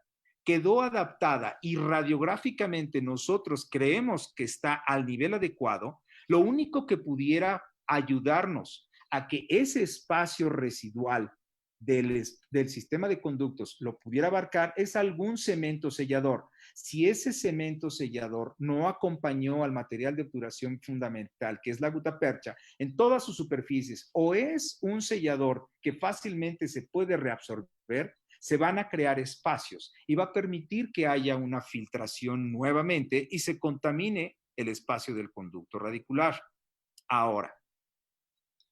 quedó adaptada y radiográficamente nosotros creemos que está al nivel adecuado, lo único que pudiera ayudarnos a que ese espacio residual del sistema de conductos lo pudiera abarcar es algún cemento sellador. Si ese cemento sellador no acompañó al material de obturación fundamental, que es la gutapercha, en todas sus superficies, o es un sellador que fácilmente se puede reabsorber, se van a crear espacios y va a permitir que haya una filtración nuevamente y se contamine el espacio del conducto radicular. Ahora,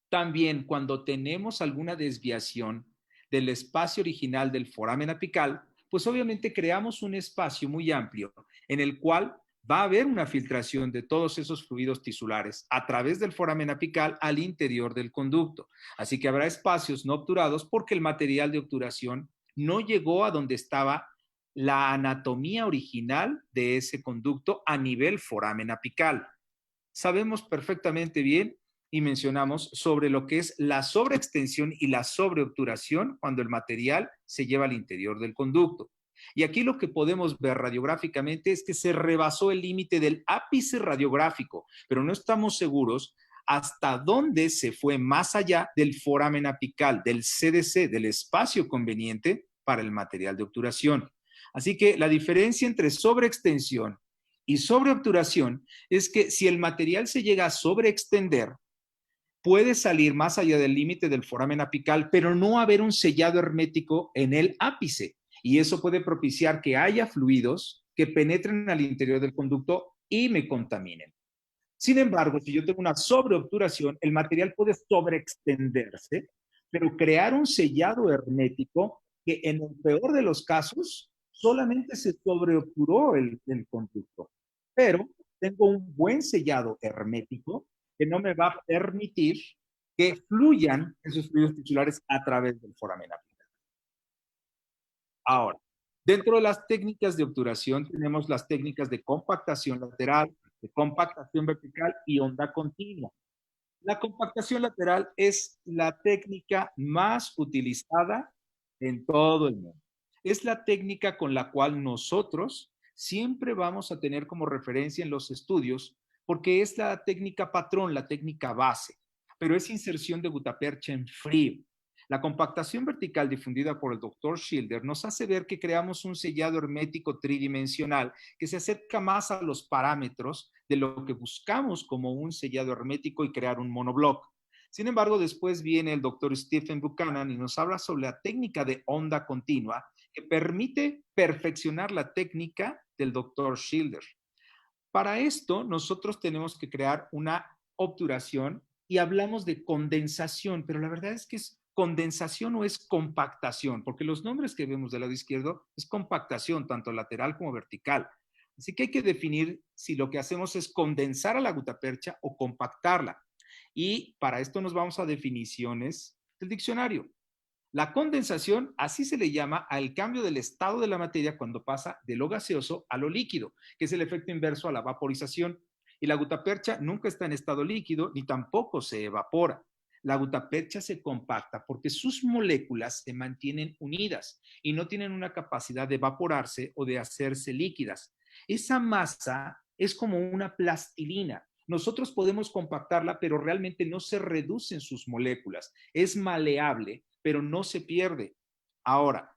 también cuando tenemos alguna desviación del espacio original del foramen apical, pues obviamente creamos un espacio muy amplio en el cual va a haber una filtración de todos esos fluidos tisulares a través del foramen apical al interior del conducto. Así que habrá espacios no obturados porque el material de obturación no llegó a donde estaba la anatomía original de ese conducto a nivel foramen apical. Sabemos perfectamente bien y mencionamos sobre lo que es la sobreextensión y la sobreobturación cuando el material se lleva al interior del conducto. Y aquí lo que podemos ver radiográficamente es que se rebasó el límite del ápice radiográfico, pero no estamos seguros hasta dónde se fue más allá del foramen apical, del CDC, del espacio conveniente para el material de obturación. Así que la diferencia entre sobreextensión y sobreobturación es que si el material se llega a sobreextender, puede salir más allá del límite del foramen apical, pero no haber un sellado hermético en el ápice. Y eso puede propiciar que haya fluidos que penetren al interior del conducto y me contaminen. Sin embargo, si yo tengo una sobreobturación, el material puede sobreextenderse, pero crear un sellado hermético que en el peor de los casos solamente se sobreobturó el conducto. Pero tengo un buen sellado hermético que no me va a permitir que fluyan esos fluidos tissulares a través del foramen apical. Ahora, dentro de las técnicas de obturación tenemos las técnicas de compactación lateral, de compactación vertical y onda continua. La compactación lateral es la técnica más utilizada en todo el mundo. Es la técnica con la cual nosotros siempre vamos a tener como referencia en los estudios porque es la técnica patrón, la técnica base, pero es inserción de gutapercha en frío. La compactación vertical difundida por el Dr. Schilder nos hace ver que creamos un sellado hermético tridimensional que se acerca más a los parámetros de lo que buscamos como un sellado hermético y crear un monobloc. Sin embargo, después viene el Dr. Stephen Buchanan y nos habla sobre la técnica de onda continua que permite perfeccionar la técnica del Dr. Schilder. Para esto, nosotros tenemos que crear una obturación y hablamos de condensación, pero la verdad es que es condensación o es compactación, porque los nombres que vemos del lado izquierdo es compactación, tanto lateral como vertical. Así que hay que definir si lo que hacemos es condensar a la gutapercha o compactarla. Y para esto nos vamos a definiciones del diccionario. La condensación, así se le llama al cambio del estado de la materia cuando pasa de lo gaseoso a lo líquido, que es el efecto inverso a la vaporización. Y la gutapercha nunca está en estado líquido ni tampoco se evapora. La gutapercha se compacta porque sus moléculas se mantienen unidas y no tienen una capacidad de evaporarse o de hacerse líquidas. Esa masa es como una plastilina. Nosotros podemos compactarla, pero realmente no se reducen sus moléculas. Es maleable, pero no se pierde. Ahora,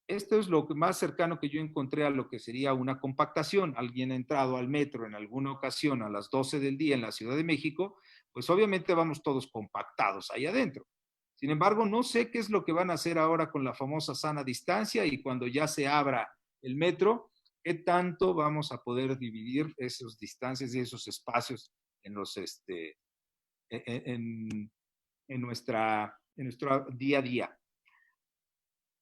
esto es lo más cercano que yo encontré a lo que sería una compactación. Alguien ha entrado al metro en alguna ocasión a las 12 del día en la Ciudad de México, pues obviamente vamos todos compactados ahí adentro. Sin embargo, no sé qué es lo que van a hacer ahora con la famosa sana distancia y cuando ya se abra el metro, qué tanto vamos a poder dividir esas distancias y esos espacios en los en nuestro día a día.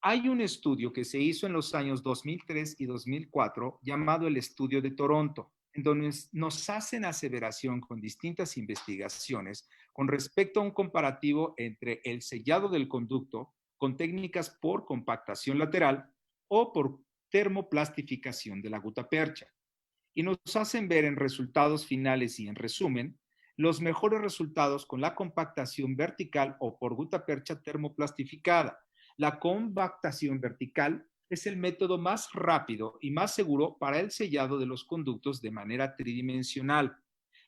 Hay un estudio que se hizo en los años 2003 y 2004 llamado el Estudio de Toronto, en donde nos hacen aseveración con distintas investigaciones con respecto a un comparativo entre el sellado del conducto con técnicas por compactación lateral o por termoplastificación de la gutapercha. Y nos hacen ver en resultados finales y en resumen los mejores resultados con la compactación vertical o por gutapercha termoplastificada. La compactación vertical es el método más rápido y más seguro para el sellado de los conductos de manera tridimensional.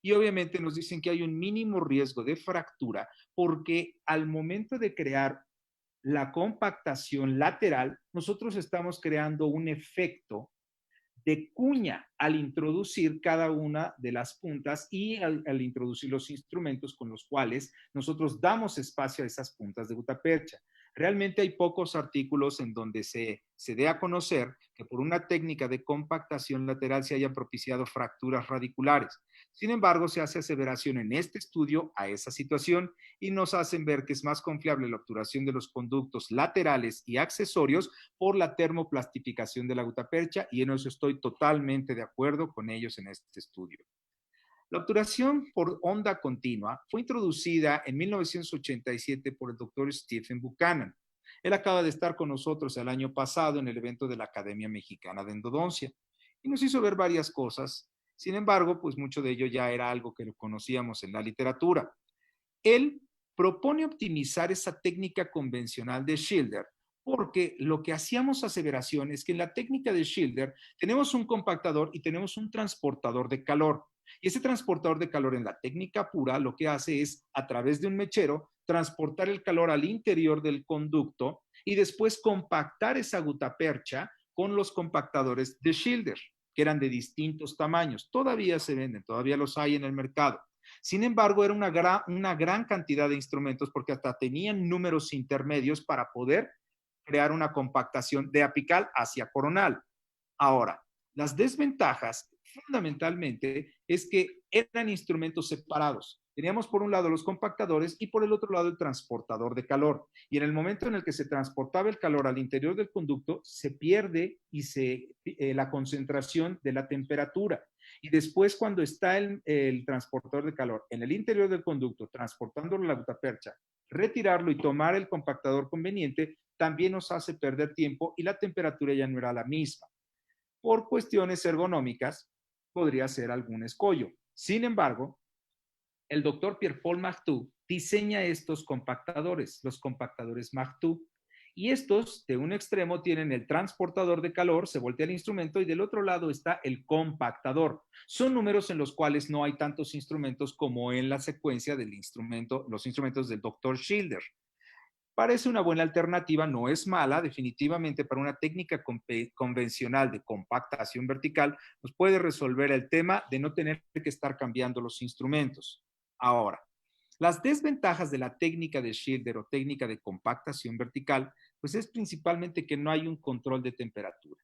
Y obviamente nos dicen que hay un mínimo riesgo de fractura porque al momento de crear la compactación lateral, nosotros estamos creando un efecto de cuña al introducir cada una de las puntas y al introducir los instrumentos con los cuales nosotros damos espacio a esas puntas de gutapercha. Realmente hay pocos artículos en donde se dé a conocer que por una técnica de compactación lateral se hayan propiciado fracturas radiculares. Sin embargo, se hace aseveración en este estudio a esa situación y nos hacen ver que es más confiable la obturación de los conductos laterales y accesorios por la termoplastificación de la gutapercha y en eso estoy totalmente de acuerdo con ellos en este estudio. La obturación por onda continua fue introducida en 1987 por el doctor Stephen Buchanan. Él acaba de estar con nosotros el año pasado en el evento de la Academia Mexicana de Endodoncia y nos hizo ver varias cosas. Sin embargo, pues mucho de ello ya era algo que lo conocíamos en la literatura. Él propone optimizar esa técnica convencional de Schilder porque lo que hacíamos aseveración es que en la técnica de Schilder tenemos un compactador y tenemos un transportador de calor. Y ese transportador de calor en la técnica pura lo que hace es, a través de un mechero, transportar el calor al interior del conducto y después compactar esa gutapercha con los compactadores de Schilder, que eran de distintos tamaños. Todavía se venden, todavía los hay en el mercado. Sin embargo, era una gran cantidad de instrumentos porque hasta tenían números intermedios para poder crear una compactación de apical hacia coronal. Ahora, las desventajas fundamentalmente es que eran instrumentos separados. Teníamos por un lado los compactadores y por el otro lado el transportador de calor. Y en el momento en el que se transportaba el calor al interior del conducto, se pierde la concentración de la temperatura. Y después, cuando está el transportador de calor en el interior del conducto, transportándolo a la gutapercha, retirarlo y tomar el compactador conveniente, también nos hace perder tiempo y la temperatura ya no era la misma. Por cuestiones ergonómicas, podría ser algún escollo. Sin embargo, el doctor Pierre-Paul Martout diseña estos compactadores, los compactadores Martout, y estos de un extremo tienen el transportador de calor, se voltea el instrumento y del otro lado está el compactador. Son números en los cuales no hay tantos instrumentos como en la secuencia del instrumento, los instrumentos del doctor Schilder. Parece una buena alternativa, no es mala, definitivamente para una técnica convencional de compactación vertical, nos puede resolver el tema de no tener que estar cambiando los instrumentos. Ahora, las desventajas de la técnica de Schilder o técnica de compactación vertical, pues es principalmente que no hay un control de temperatura,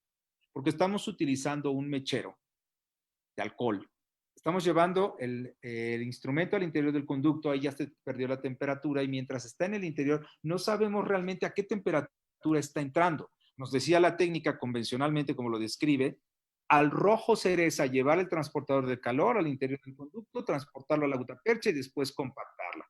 porque estamos utilizando un mechero de alcohol. Estamos llevando el instrumento al interior del conducto, ahí ya se perdió la temperatura y mientras está en el interior no sabemos realmente a qué temperatura está entrando. Nos decía la técnica convencionalmente, como lo describe, al rojo cereza llevar el transportador de calor al interior del conducto, transportarlo a la gutapercha y después compactarla.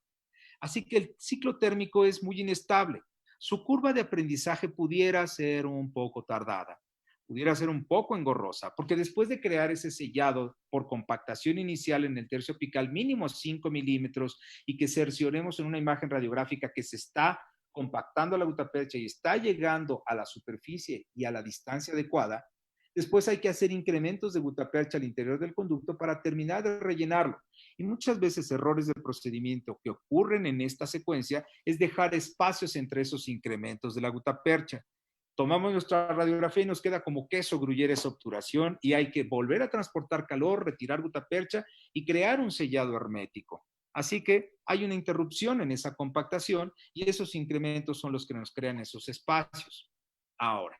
Así que el ciclo térmico es muy inestable. Su curva de aprendizaje pudiera ser un poco tardada, pudiera ser un poco engorrosa, porque después de crear ese sellado por compactación inicial en el tercio apical mínimo 5 milímetros y que cercioremos en una imagen radiográfica que se está compactando la gutapercha y está llegando a la superficie y a la distancia adecuada, después hay que hacer incrementos de gutapercha al interior del conducto para terminar de rellenarlo. Y muchas veces errores de procedimiento que ocurren en esta secuencia es dejar espacios entre esos incrementos de la gutapercha. Tomamos nuestra radiografía y nos queda como queso gruyere esa obturación y hay que volver a transportar calor, retirar gutapercha y crear un sellado hermético. Así que hay una interrupción en esa compactación y esos incrementos son los que nos crean esos espacios. Ahora,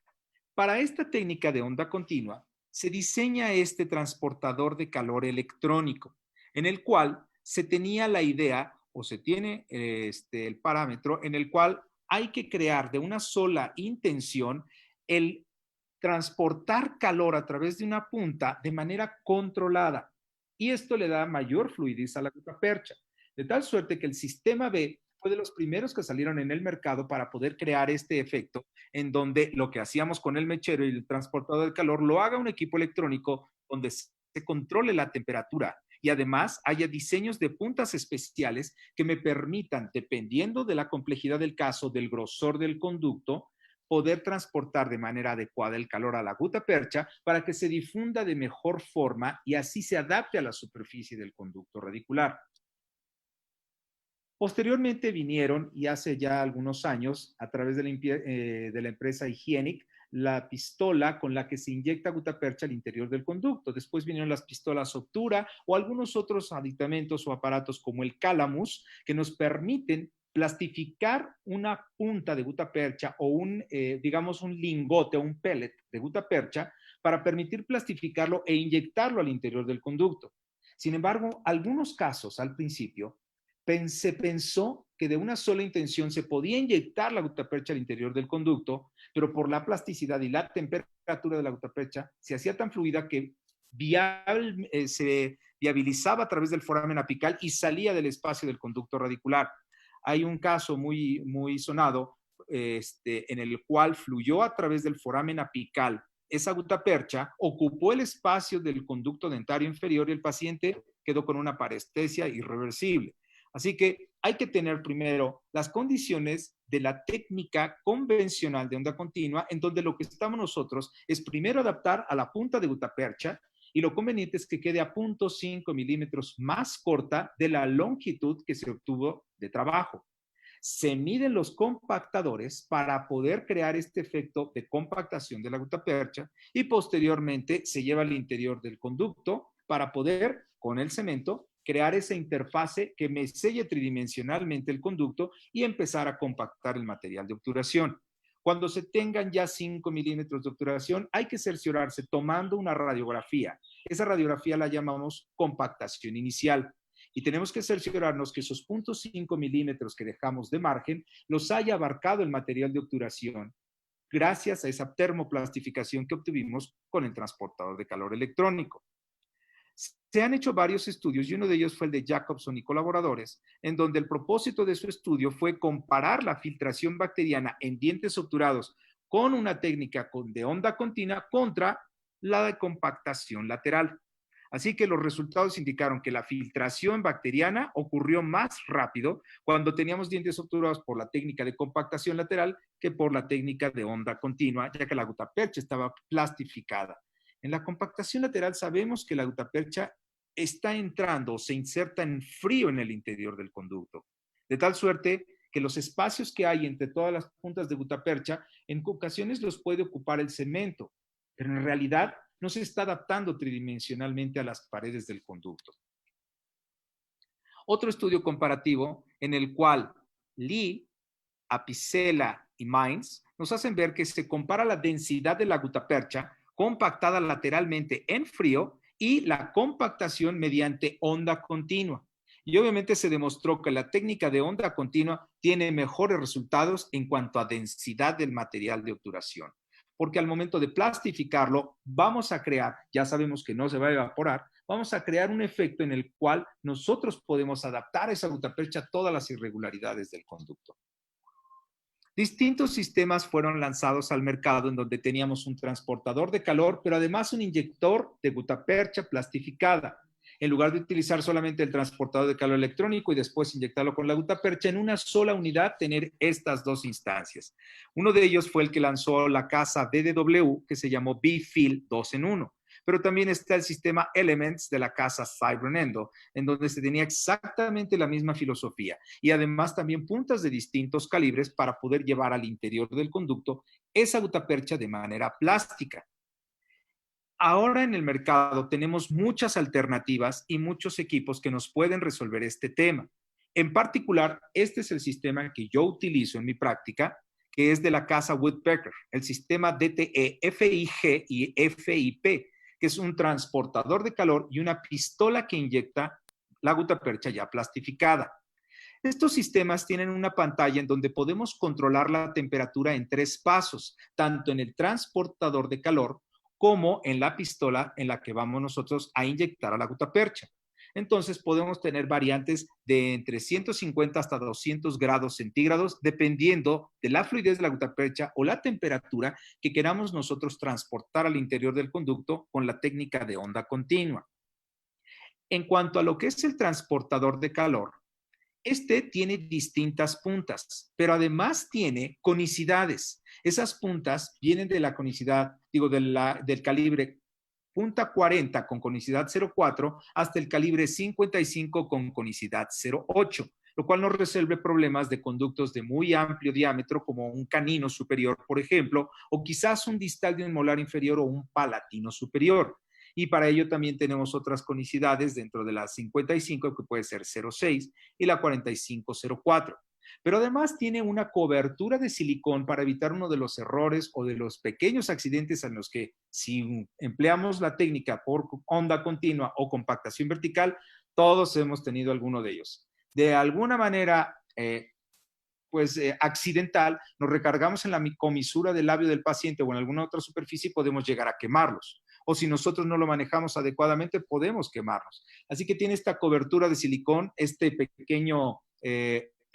para esta técnica de onda continua, se diseña este transportador de calor electrónico, en el cual se tenía la idea o se tiene el parámetro en el cual hay que crear de una sola intención el transportar calor a través de una punta de manera controlada. Y esto le da mayor fluidez a la gutapercha, de tal suerte que el sistema B fue de los primeros que salieron en el mercado para poder crear este efecto en donde lo que hacíamos con el mechero y el transportador de calor lo haga un equipo electrónico donde se controle la temperatura y además haya diseños de puntas especiales que me permitan, dependiendo de la complejidad del caso, del grosor del conducto, poder transportar de manera adecuada el calor a la gutapercha para que se difunda de mejor forma y así se adapte a la superficie del conducto radicular. Posteriormente vinieron, y hace ya algunos años, a través de la empresa Hygienic, la pistola con la que se inyecta gutapercha al interior del conducto. Después vinieron las pistolas Obtura o algunos otros aditamentos o aparatos como el Calamus, que nos permiten plastificar una punta de gutapercha o digamos, un lingote o un pellet de gutapercha para permitir plastificarlo e inyectarlo al interior del conducto. Sin embargo, algunos casos al principio se pensó que de una sola intención se podía inyectar la gutapercha al interior del conducto, pero por la plasticidad y la temperatura de la gutapercha se hacía tan fluida que se viabilizaba a través del foramen apical y salía del espacio del conducto radicular. Hay un caso muy, muy sonado en el cual fluyó a través del foramen apical esa gutapercha, ocupó el espacio del conducto dentario inferior y el paciente quedó con una parestesia irreversible. Así que hay que tener primero las condiciones de la técnica convencional de onda continua, en donde lo que estamos nosotros es primero adaptar a la punta de gutapercha y lo conveniente es que quede a 0.5 milímetros más corta de la longitud que se obtuvo de trabajo. Se miden los compactadores para poder crear este efecto de compactación de la gutapercha y posteriormente se lleva al interior del conducto para poder, con el cemento, crear esa interfase que me selle tridimensionalmente el conducto y empezar a compactar el material de obturación. Cuando se tengan ya 5 milímetros de obturación, hay que cerciorarse tomando una radiografía. Esa radiografía la llamamos compactación inicial. Y tenemos que cerciorarnos que esos 0.5 milímetros que dejamos de margen los haya abarcado el material de obturación gracias a esa termoplastificación que obtuvimos con el transportador de calor electrónico. Se han hecho varios estudios y uno de ellos fue el de Jacobson y colaboradores, en donde el propósito de su estudio fue comparar la filtración bacteriana en dientes obturados con una técnica de onda continua contra la de compactación lateral. Así que los resultados indicaron que la filtración bacteriana ocurrió más rápido cuando teníamos dientes obturados por la técnica de compactación lateral que por la técnica de onda continua, ya que la gutapercha estaba plastificada. En la compactación lateral sabemos que la gutapercha está entrando o se inserta en frío en el interior del conducto, de tal suerte que los espacios que hay entre todas las puntas de gutapercha en ocasiones los puede ocupar el cemento, pero en realidad no se está adaptando tridimensionalmente a las paredes del conducto. Otro estudio comparativo en el cual Lee, Apicella y Mainz nos hacen ver que se compara la densidad de la gutapercha compactada lateralmente en frío y la compactación mediante onda continua. Y obviamente se demostró que la técnica de onda continua tiene mejores resultados en cuanto a densidad del material de obturación. Porque al momento de plastificarlo, vamos a crear, ya sabemos que no se va a evaporar, vamos a crear un efecto en el cual nosotros podemos adaptar a esa gutapercha a todas las irregularidades del conducto. Distintos sistemas fueron lanzados al mercado en donde teníamos un transportador de calor, pero además un inyector de gutapercha plastificada. En lugar de utilizar solamente el transportador de calor electrónico y después inyectarlo con la gutapercha, en una sola unidad tener estas dos instancias. Uno de ellos fue el que lanzó la casa DDW, que se llamó B-Fill 2 en 1. Pero también está el sistema Elements de la casa Cybernendo, en donde se tenía exactamente la misma filosofía y además también puntas de distintos calibres para poder llevar al interior del conducto esa gutapercha de manera plástica. Ahora en el mercado tenemos muchas alternativas y muchos equipos que nos pueden resolver este tema. En particular, este es el sistema que yo utilizo en mi práctica, que es de la casa Woodpecker, el sistema DTE FIG y FIP, que es un transportador de calor y una pistola que inyecta la gutapercha ya plastificada. Estos sistemas tienen una pantalla en donde podemos controlar la temperatura en 3 pasos, tanto en el transportador de calor como en la pistola en la que vamos nosotros a inyectar a la gutapercha. Entonces podemos tener variantes de entre 150 hasta 200 grados centígrados, dependiendo de la fluidez de la gutapercha o la temperatura que queramos nosotros transportar al interior del conducto con la técnica de onda continua. En cuanto a lo que es el transportador de calor, este tiene distintas puntas, pero además tiene conicidades. Esas puntas vienen de la conicidad, del calibre punta 40 con conicidad 0.4 hasta el calibre 55 con conicidad 0.8, lo cual nos resuelve problemas de conductos de muy amplio diámetro como un canino superior, por ejemplo, o quizás un distal de un molar inferior o un palatino superior. Y para ello también tenemos otras conicidades dentro de la 55, que puede ser 0.6, y la 45.04. Pero además tiene una cobertura de silicón para evitar uno de los errores o de los pequeños accidentes en los que si empleamos la técnica por onda continua o compactación vertical, todos hemos tenido alguno de ellos. De alguna manera, accidental, nos recargamos en la comisura del labio del paciente o en alguna otra superficie y podemos llegar a quemarlos. O si nosotros no lo manejamos adecuadamente, podemos quemarlos. Así que tiene esta cobertura de silicón, este pequeño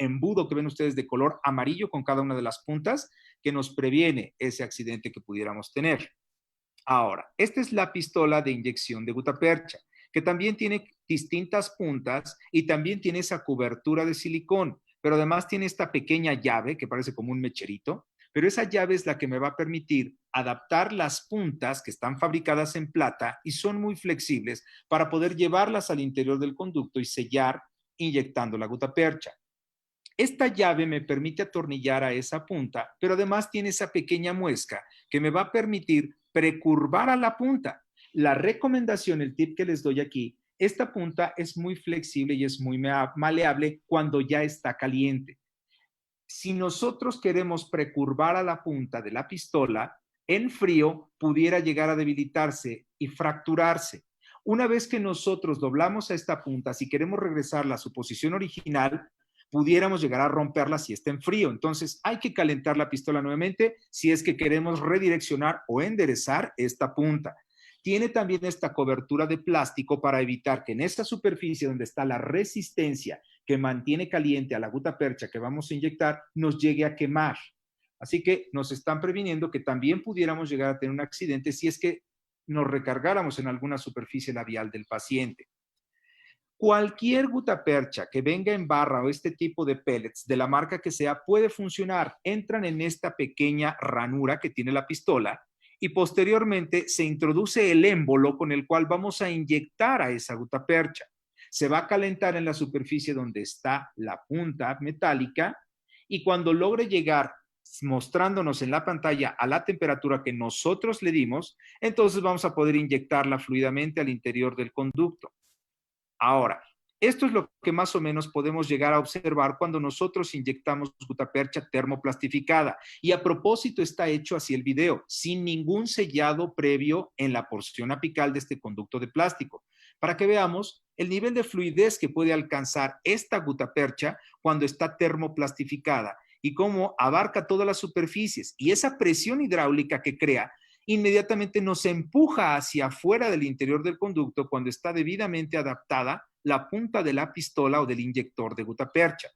embudo que ven ustedes de color amarillo con cada una de las puntas que nos previene ese accidente que pudiéramos tener. Ahora, esta es la pistola de inyección de gutapercha, que también tiene distintas puntas y también tiene esa cobertura de silicón, pero además tiene esta pequeña llave que parece como un mecherito, pero esa llave es la que me va a permitir adaptar las puntas que están fabricadas en plata y son muy flexibles para poder llevarlas al interior del conducto y sellar inyectando la gutapercha. Esta llave me permite atornillar a esa punta, pero además tiene esa pequeña muesca que me va a permitir precurvar a la punta. La recomendación, el tip que les doy aquí, esta punta es muy flexible y es muy maleable cuando ya está caliente. Si nosotros queremos precurvar a la punta de la pistola, en frío pudiera llegar a debilitarse y fracturarse. Una vez que nosotros doblamos a esta punta, si queremos regresarla a su posición original, pudiéramos llegar a romperla si está en frío. Entonces hay que calentar la pistola nuevamente si es que queremos redireccionar o enderezar esta punta. Tiene también esta cobertura de plástico para evitar que en esta superficie donde está la resistencia que mantiene caliente a la gutapercha que vamos a inyectar, nos llegue a quemar. Así que nos están previniendo que también pudiéramos llegar a tener un accidente si es que nos recargáramos en alguna superficie labial del paciente. Cualquier gutapercha que venga en barra o este tipo de pellets, de la marca que sea, puede funcionar. Entran en esta pequeña ranura que tiene la pistola y posteriormente se introduce el émbolo con el cual vamos a inyectar a esa gutapercha. Se va a calentar en la superficie donde está la punta metálica y cuando logre llegar mostrándonos en la pantalla a la temperatura que nosotros le dimos, entonces vamos a poder inyectarla fluidamente al interior del conducto. Ahora, esto es lo que más o menos podemos llegar a observar cuando nosotros inyectamos gutapercha termoplastificada. Y a propósito está hecho así el video, sin ningún sellado previo en la porción apical de este conducto de plástico, para que veamos el nivel de fluidez que puede alcanzar esta gutapercha cuando está termoplastificada y cómo abarca todas las superficies. Y esa presión hidráulica que crea inmediatamente nos empuja hacia afuera del interior del conducto cuando está debidamente adaptada la punta de la pistola o del inyector de gutapercha.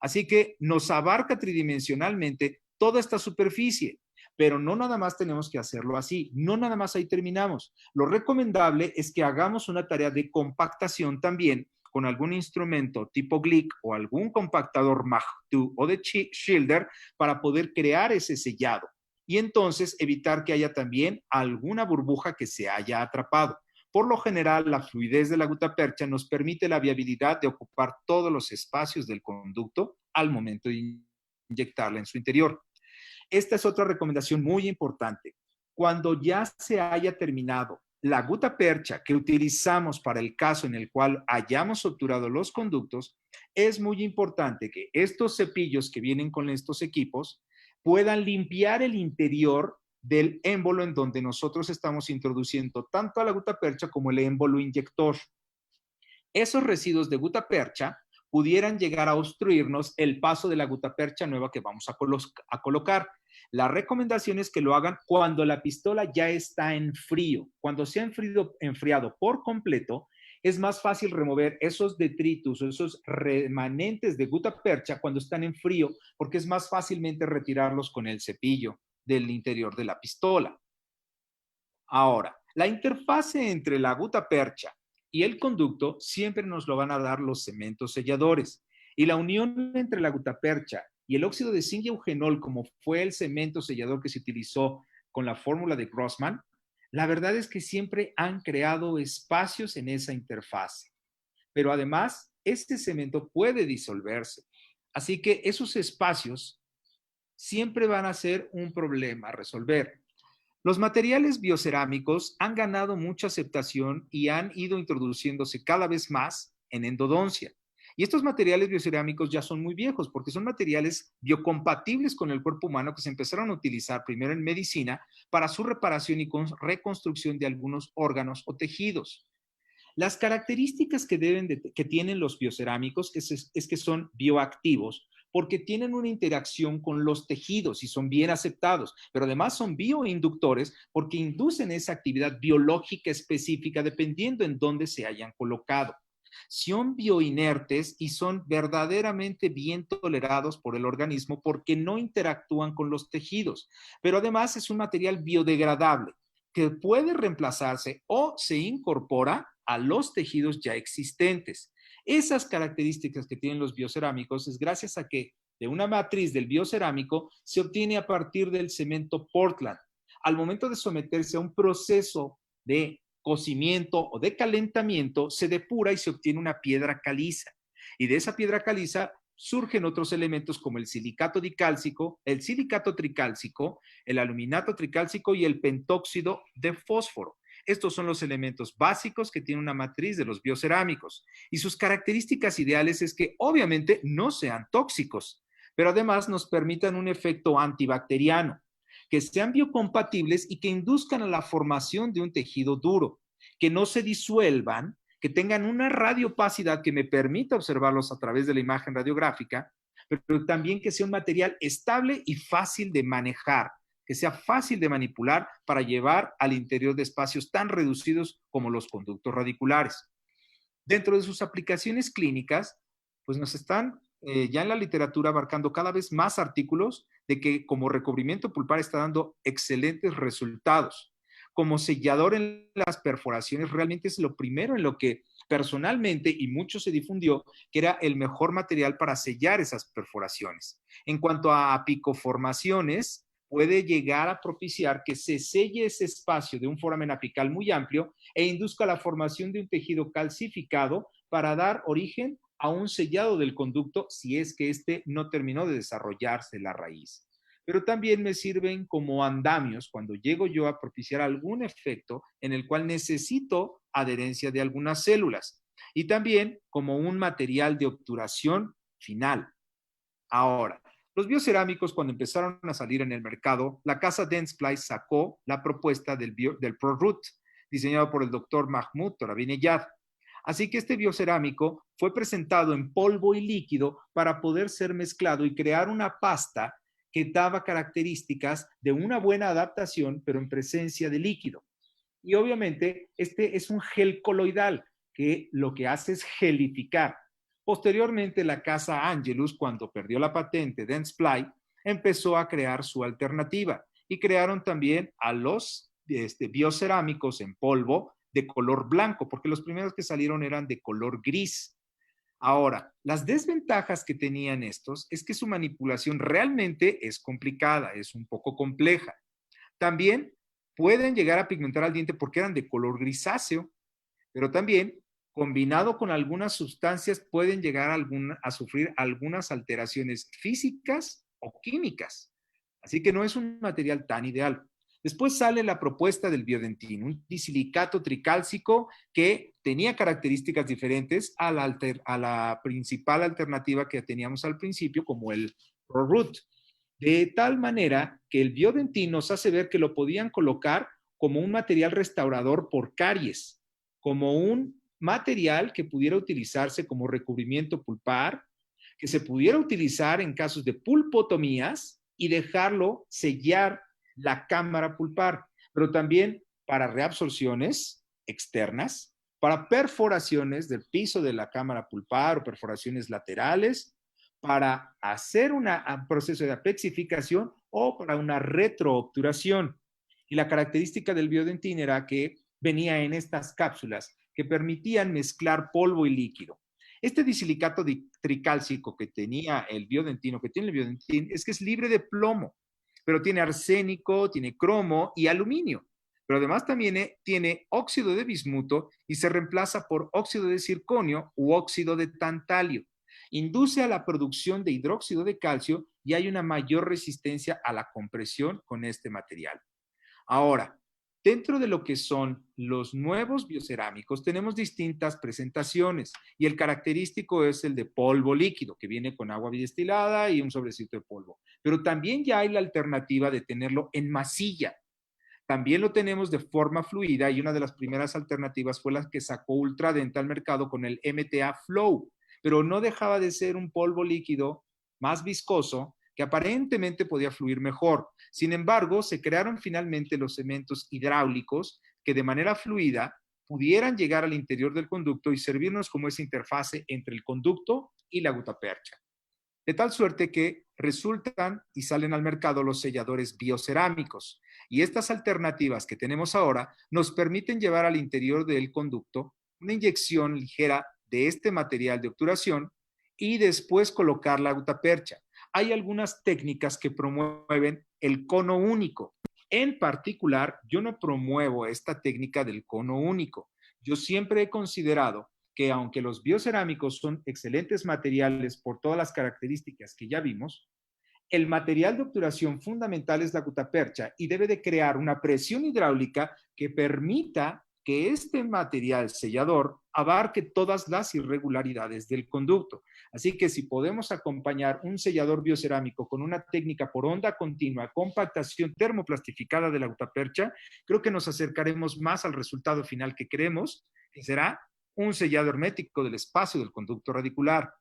Así que nos abarca tridimensionalmente toda esta superficie, pero no nada más tenemos que hacerlo así, no nada más ahí terminamos. Lo recomendable es que hagamos una tarea de compactación también con algún instrumento tipo Glick o algún compactador Mach 2 o de Schilder para poder crear ese sellado y entonces evitar que haya también alguna burbuja que se haya atrapado. Por lo general, la fluidez de la gutapercha nos permite la viabilidad de ocupar todos los espacios del conducto al momento de inyectarla en su interior. Esta es otra recomendación muy importante. Cuando ya se haya terminado la gutapercha que utilizamos para el caso en el cual hayamos obturado los conductos, es muy importante que estos cepillos que vienen con estos equipos puedan limpiar el interior del émbolo en donde nosotros estamos introduciendo tanto a la gutapercha como el émbolo inyector. Esos residuos de gutapercha pudieran llegar a obstruirnos el paso de la gutapercha nueva que vamos a colocar. La recomendación es que lo hagan cuando la pistola ya está en frío. Cuando se ha enfriado por completo, es más fácil remover esos detritus o esos remanentes de gutapercha cuando están en frío, porque es más fácilmente retirarlos con el cepillo del interior de la pistola. Ahora, la interfase entre la gutapercha y el conducto siempre nos lo van a dar los cementos selladores. Y la unión entre la gutapercha y el óxido de zinc y eugenol, como fue el cemento sellador que se utilizó con la fórmula de Grossman, la verdad es que siempre han creado espacios en esa interfase. Pero además, este cemento puede disolverse. Así que esos espacios siempre van a ser un problema a resolver. Los materiales biocerámicos han ganado mucha aceptación y han ido introduciéndose cada vez más en endodoncia. Y estos materiales biocerámicos ya son muy viejos porque son materiales biocompatibles con el cuerpo humano que se empezaron a utilizar primero en medicina para su reparación y reconstrucción de algunos órganos o tejidos. Las características que tienen los biocerámicos es que son bioactivos porque tienen una interacción con los tejidos y son bien aceptados, pero además son bioinductores porque inducen esa actividad biológica específica dependiendo en dónde se hayan colocado. Son bioinertes y son verdaderamente bien tolerados por el organismo porque no interactúan con los tejidos, pero además es un material biodegradable que puede reemplazarse o se incorpora a los tejidos ya existentes. Esas características que tienen los biocerámicos es gracias a que de una matriz del biocerámico se obtiene a partir del cemento Portland. Al momento de someterse a un proceso de cocimiento o de calentamiento, se depura y se obtiene una piedra caliza. Y de esa piedra caliza surgen otros elementos como el silicato dicálcico, el silicato tricálcico, el aluminato tricálcico y el pentóxido de fósforo. Estos son los elementos básicos que tiene una matriz de los biocerámicos y sus características ideales es que obviamente no sean tóxicos, pero además nos permitan un efecto antibacteriano, que sean biocompatibles y que induzcan a la formación de un tejido duro, que no se disuelvan, que tengan una radiopacidad que me permita observarlos a través de la imagen radiográfica, pero también que sea un material estable y fácil de manejar, que sea fácil de manipular para llevar al interior de espacios tan reducidos como los conductos radiculares. Dentro de sus aplicaciones clínicas, pues nos están ya en la literatura abarcando cada vez más artículos de que como recubrimiento pulpar está dando excelentes resultados. Como sellador en las perforaciones, realmente es lo primero en lo que personalmente y mucho se difundió que era el mejor material para sellar esas perforaciones. En cuanto a apicoformaciones, puede llegar a propiciar que se selle ese espacio de un foramen apical muy amplio e induzca la formación de un tejido calcificado para dar origen a un sellado del conducto si es que éste no terminó de desarrollarse la raíz. Pero también me sirven como andamios cuando llego yo a propiciar algún efecto en el cual necesito adherencia de algunas células y también como un material de obturación final. Ahora, los biocerámicos, cuando empezaron a salir en el mercado, la casa Dentsply sacó la propuesta del ProRoot, diseñado por el doctor Mahmoud Toravinejad. Así que este biocerámico fue presentado en polvo y líquido para poder ser mezclado y crear una pasta que daba características de una buena adaptación, pero en presencia de líquido. Y obviamente este es un gel coloidal, que lo que hace es gelificar. Posteriormente, la casa Angelus, cuando perdió la patente Dentsply, empezó a crear su alternativa y crearon también a los biocerámicos en polvo de color blanco, porque los primeros que salieron eran de color gris. Ahora, las desventajas que tenían estos es que su manipulación realmente es complicada, es un poco compleja. También pueden llegar a pigmentar al diente porque eran de color grisáceo, pero también combinado con algunas sustancias pueden llegar a sufrir algunas alteraciones físicas o químicas. Así que no es un material tan ideal. Después sale la propuesta del Biodentin, un disilicato tricálcico que tenía características diferentes a la principal alternativa que teníamos al principio, como el ProRoot. De tal manera que el Biodentin nos hace ver que lo podían colocar como un material restaurador por caries, como un material que pudiera utilizarse como recubrimiento pulpar, que se pudiera utilizar en casos de pulpotomías y dejarlo sellar la cámara pulpar, pero también para reabsorciones externas, para perforaciones del piso de la cámara pulpar o perforaciones laterales, para hacer un proceso de apexificación o para una retroobturación. Y la característica del Biodentin era que venía en estas cápsulas que permitían mezclar polvo y líquido. Este disilicato tricálcico que tenía el Biodentin, o que tiene el Biodentin, es que es libre de plomo, pero tiene arsénico, tiene cromo y aluminio. Pero además también tiene óxido de bismuto y se reemplaza por óxido de circonio u óxido de tantalio. Induce a la producción de hidróxido de calcio y hay una mayor resistencia a la compresión con este material. Ahora, dentro de lo que son los nuevos biocerámicos, tenemos distintas presentaciones y el característico es el de polvo líquido, que viene con agua destilada y un sobrecito de polvo. Pero también ya hay la alternativa de tenerlo en masilla. También lo tenemos de forma fluida y una de las primeras alternativas fue la que sacó Ultradent al mercado con el MTA Flow, pero no dejaba de ser un polvo líquido más viscoso que aparentemente podía fluir mejor. Sin embargo, se crearon finalmente los cementos hidráulicos que de manera fluida pudieran llegar al interior del conducto y servirnos como esa interfase entre el conducto y la gutapercha. De tal suerte que resultan y salen al mercado los selladores biocerámicos. Y estas alternativas que tenemos ahora nos permiten llevar al interior del conducto una inyección ligera de este material de obturación y después colocar la gutapercha. Hay algunas técnicas que promueven el cono único. En particular, yo no promuevo esta técnica del cono único. Yo siempre he considerado que aunque los biocerámicos son excelentes materiales por todas las características que ya vimos, el material de obturación fundamental es la gutapercha y debe de crear una presión hidráulica que permita que este material sellador abarque todas las irregularidades del conducto. Así que si podemos acompañar un sellador biocerámico con una técnica por onda continua, compactación termoplastificada de la gutapercha, creo que nos acercaremos más al resultado final que queremos, que será un sellado hermético del espacio del conducto radicular.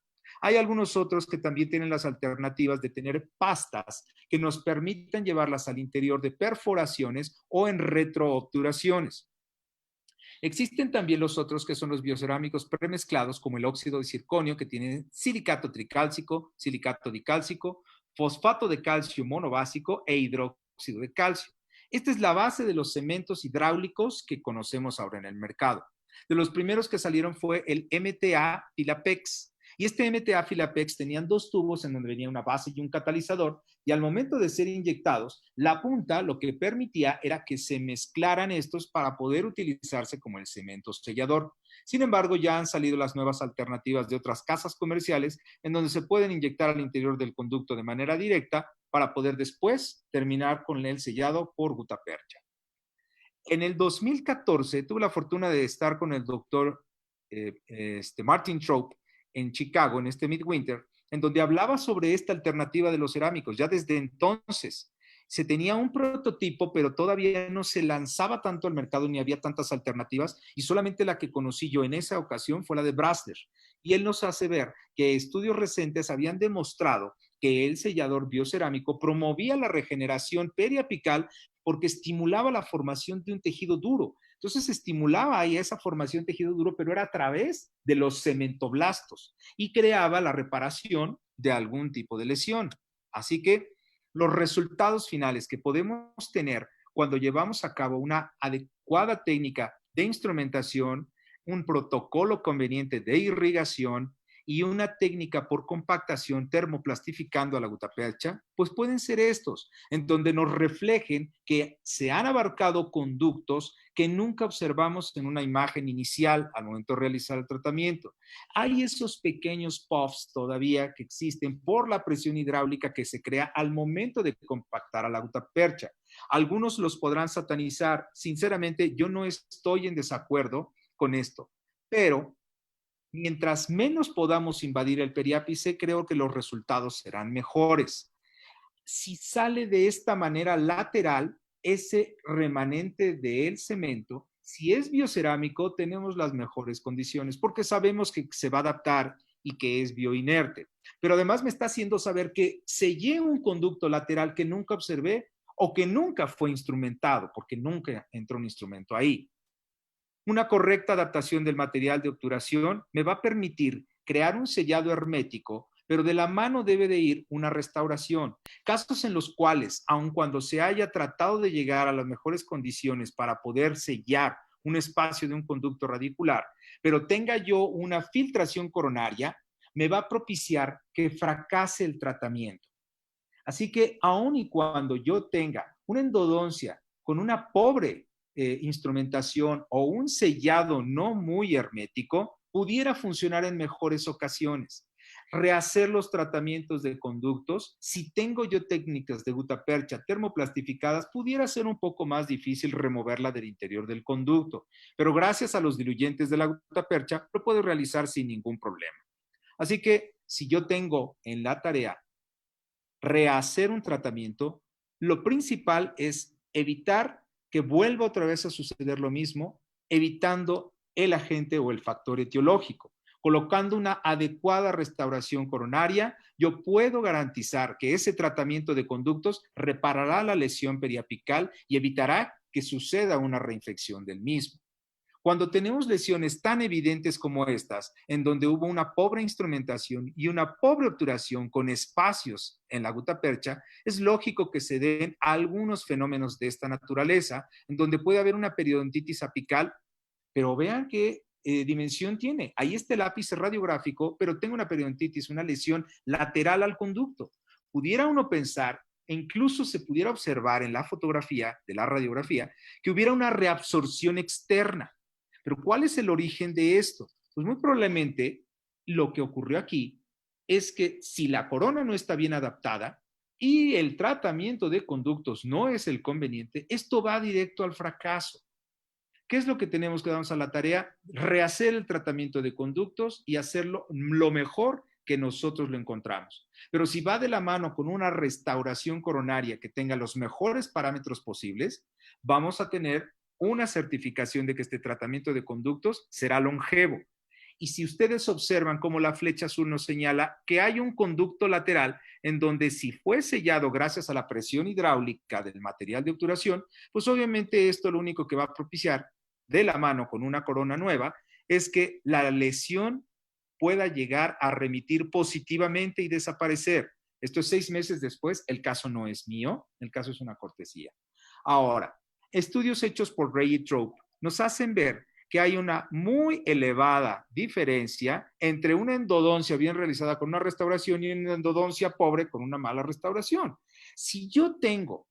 Hay algunos otros que también tienen las alternativas de tener pastas que nos permitan llevarlas al interior de perforaciones o en retroobturaciones. Existen también los otros que son los biocerámicos premezclados, como el óxido de circonio, que tiene silicato tricálcico, silicato dicálcico, fosfato de calcio monobásico e hidróxido de calcio. Esta es la base de los cementos hidráulicos que conocemos ahora en el mercado. De los primeros que salieron fue el MTA Filapex. Y este MTA Filapex tenían dos tubos en donde venía una base y un catalizador, y al momento de ser inyectados, la punta lo que permitía era que se mezclaran estos para poder utilizarse como el cemento sellador. Sin embargo, ya han salido las nuevas alternativas de otras casas comerciales en donde se pueden inyectar al interior del conducto de manera directa para poder después terminar con el sellado por gutapercha. En el 2014 tuve la fortuna de estar con el doctor Martin Trope en Chicago, en este Midwinter, en donde hablaba sobre esta alternativa de los cerámicos. Ya desde entonces se tenía un prototipo, pero todavía no se lanzaba tanto al mercado ni había tantas alternativas, y solamente la que conocí yo en esa ocasión fue la de Brasler. Y él nos hace ver que estudios recientes habían demostrado que el sellador biocerámico promovía la regeneración periapical porque estimulaba la formación de un tejido duro. Entonces estimulaba ahí esa formación de tejido duro, pero era a través de los cementoblastos y creaba la reparación de algún tipo de lesión. Así que los resultados finales que podemos tener cuando llevamos a cabo una adecuada técnica de instrumentación, un protocolo conveniente de irrigación y una técnica por compactación termoplastificando a la gutapercha, pues pueden ser estos, en donde nos reflejen que se han abarcado conductos que nunca observamos en una imagen inicial al momento de realizar el tratamiento. Hay esos pequeños puffs todavía que existen por la presión hidráulica que se crea al momento de compactar a la gutapercha. Algunos los podrán satanizar. Sinceramente, yo no estoy en desacuerdo con esto, pero mientras menos podamos invadir el periápice, creo que los resultados serán mejores. Si sale de esta manera lateral, ese remanente del cemento, si es biocerámico, tenemos las mejores condiciones porque sabemos que se va a adaptar y que es bioinerte. Pero además me está haciendo saber que sellé un conducto lateral que nunca observé o que nunca fue instrumentado, porque nunca entró un instrumento ahí. Una correcta adaptación del material de obturación me va a permitir crear un sellado hermético, pero de la mano debe de ir una restauración. Casos en los cuales, aun cuando se haya tratado de llegar a las mejores condiciones para poder sellar un espacio de un conducto radicular, pero tenga yo una filtración coronaria, me va a propiciar que fracase el tratamiento. Así que aun y cuando yo tenga una endodoncia con una pobre instrumentación o un sellado no muy hermético, pudiera funcionar en mejores ocasiones. Rehacer los tratamientos de conductos, si tengo yo técnicas de gutapercha termoplastificadas, pudiera ser un poco más difícil removerla del interior del conducto, pero gracias a los diluyentes de la gutapercha lo puedo realizar sin ningún problema. Así que si yo tengo en la tarea rehacer un tratamiento, lo principal es evitar que vuelva otra vez a suceder lo mismo, evitando el agente o el factor etiológico. Colocando una adecuada restauración coronaria, yo puedo garantizar que ese tratamiento de conductos reparará la lesión periapical y evitará que suceda una reinfección del mismo. Cuando tenemos lesiones tan evidentes como estas, en donde hubo una pobre instrumentación y una pobre obturación con espacios en la gutapercha, es lógico que se den algunos fenómenos de esta naturaleza, en donde puede haber una periodontitis apical, pero vean qué dimensión tiene. Ahí está el ápice radiográfico, pero tengo una periodontitis, una lesión lateral al conducto. Pudiera uno pensar, e incluso se pudiera observar en la fotografía de la radiografía, que hubiera una reabsorción externa. Pero ¿cuál es el origen de esto? Pues muy probablemente lo que ocurrió aquí es que si la corona no está bien adaptada y el tratamiento de conductos no es el conveniente, esto va directo al fracaso. ¿Qué es lo que tenemos que darnos a la tarea? Rehacer el tratamiento de conductos y hacerlo lo mejor que nosotros lo encontramos. Pero si va de la mano con una restauración coronaria que tenga los mejores parámetros posibles, vamos a tener una certificación de que este tratamiento de conductos será longevo. Y si ustedes observan cómo la flecha azul nos señala que hay un conducto lateral en donde si fue sellado gracias a la presión hidráulica del material de obturación, pues obviamente esto lo único que va a propiciar de la mano con una corona nueva es que la lesión pueda llegar a remitir positivamente y desaparecer. Esto es 6 meses después, el caso no es mío, el caso es una cortesía. Ahora, estudios hechos por Ray y Trope nos hacen ver que hay una muy elevada diferencia entre una endodoncia bien realizada con una restauración y una endodoncia pobre con una mala restauración. Si yo tengo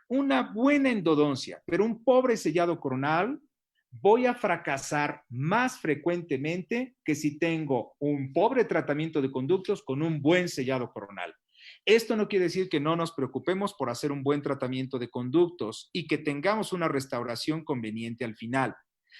una buena endodoncia, pero un pobre sellado coronal, voy a fracasar más frecuentemente que si tengo un pobre tratamiento de conductos con un buen sellado coronal. Esto no quiere decir que no nos preocupemos por hacer un buen tratamiento de conductos y que tengamos una restauración conveniente al final.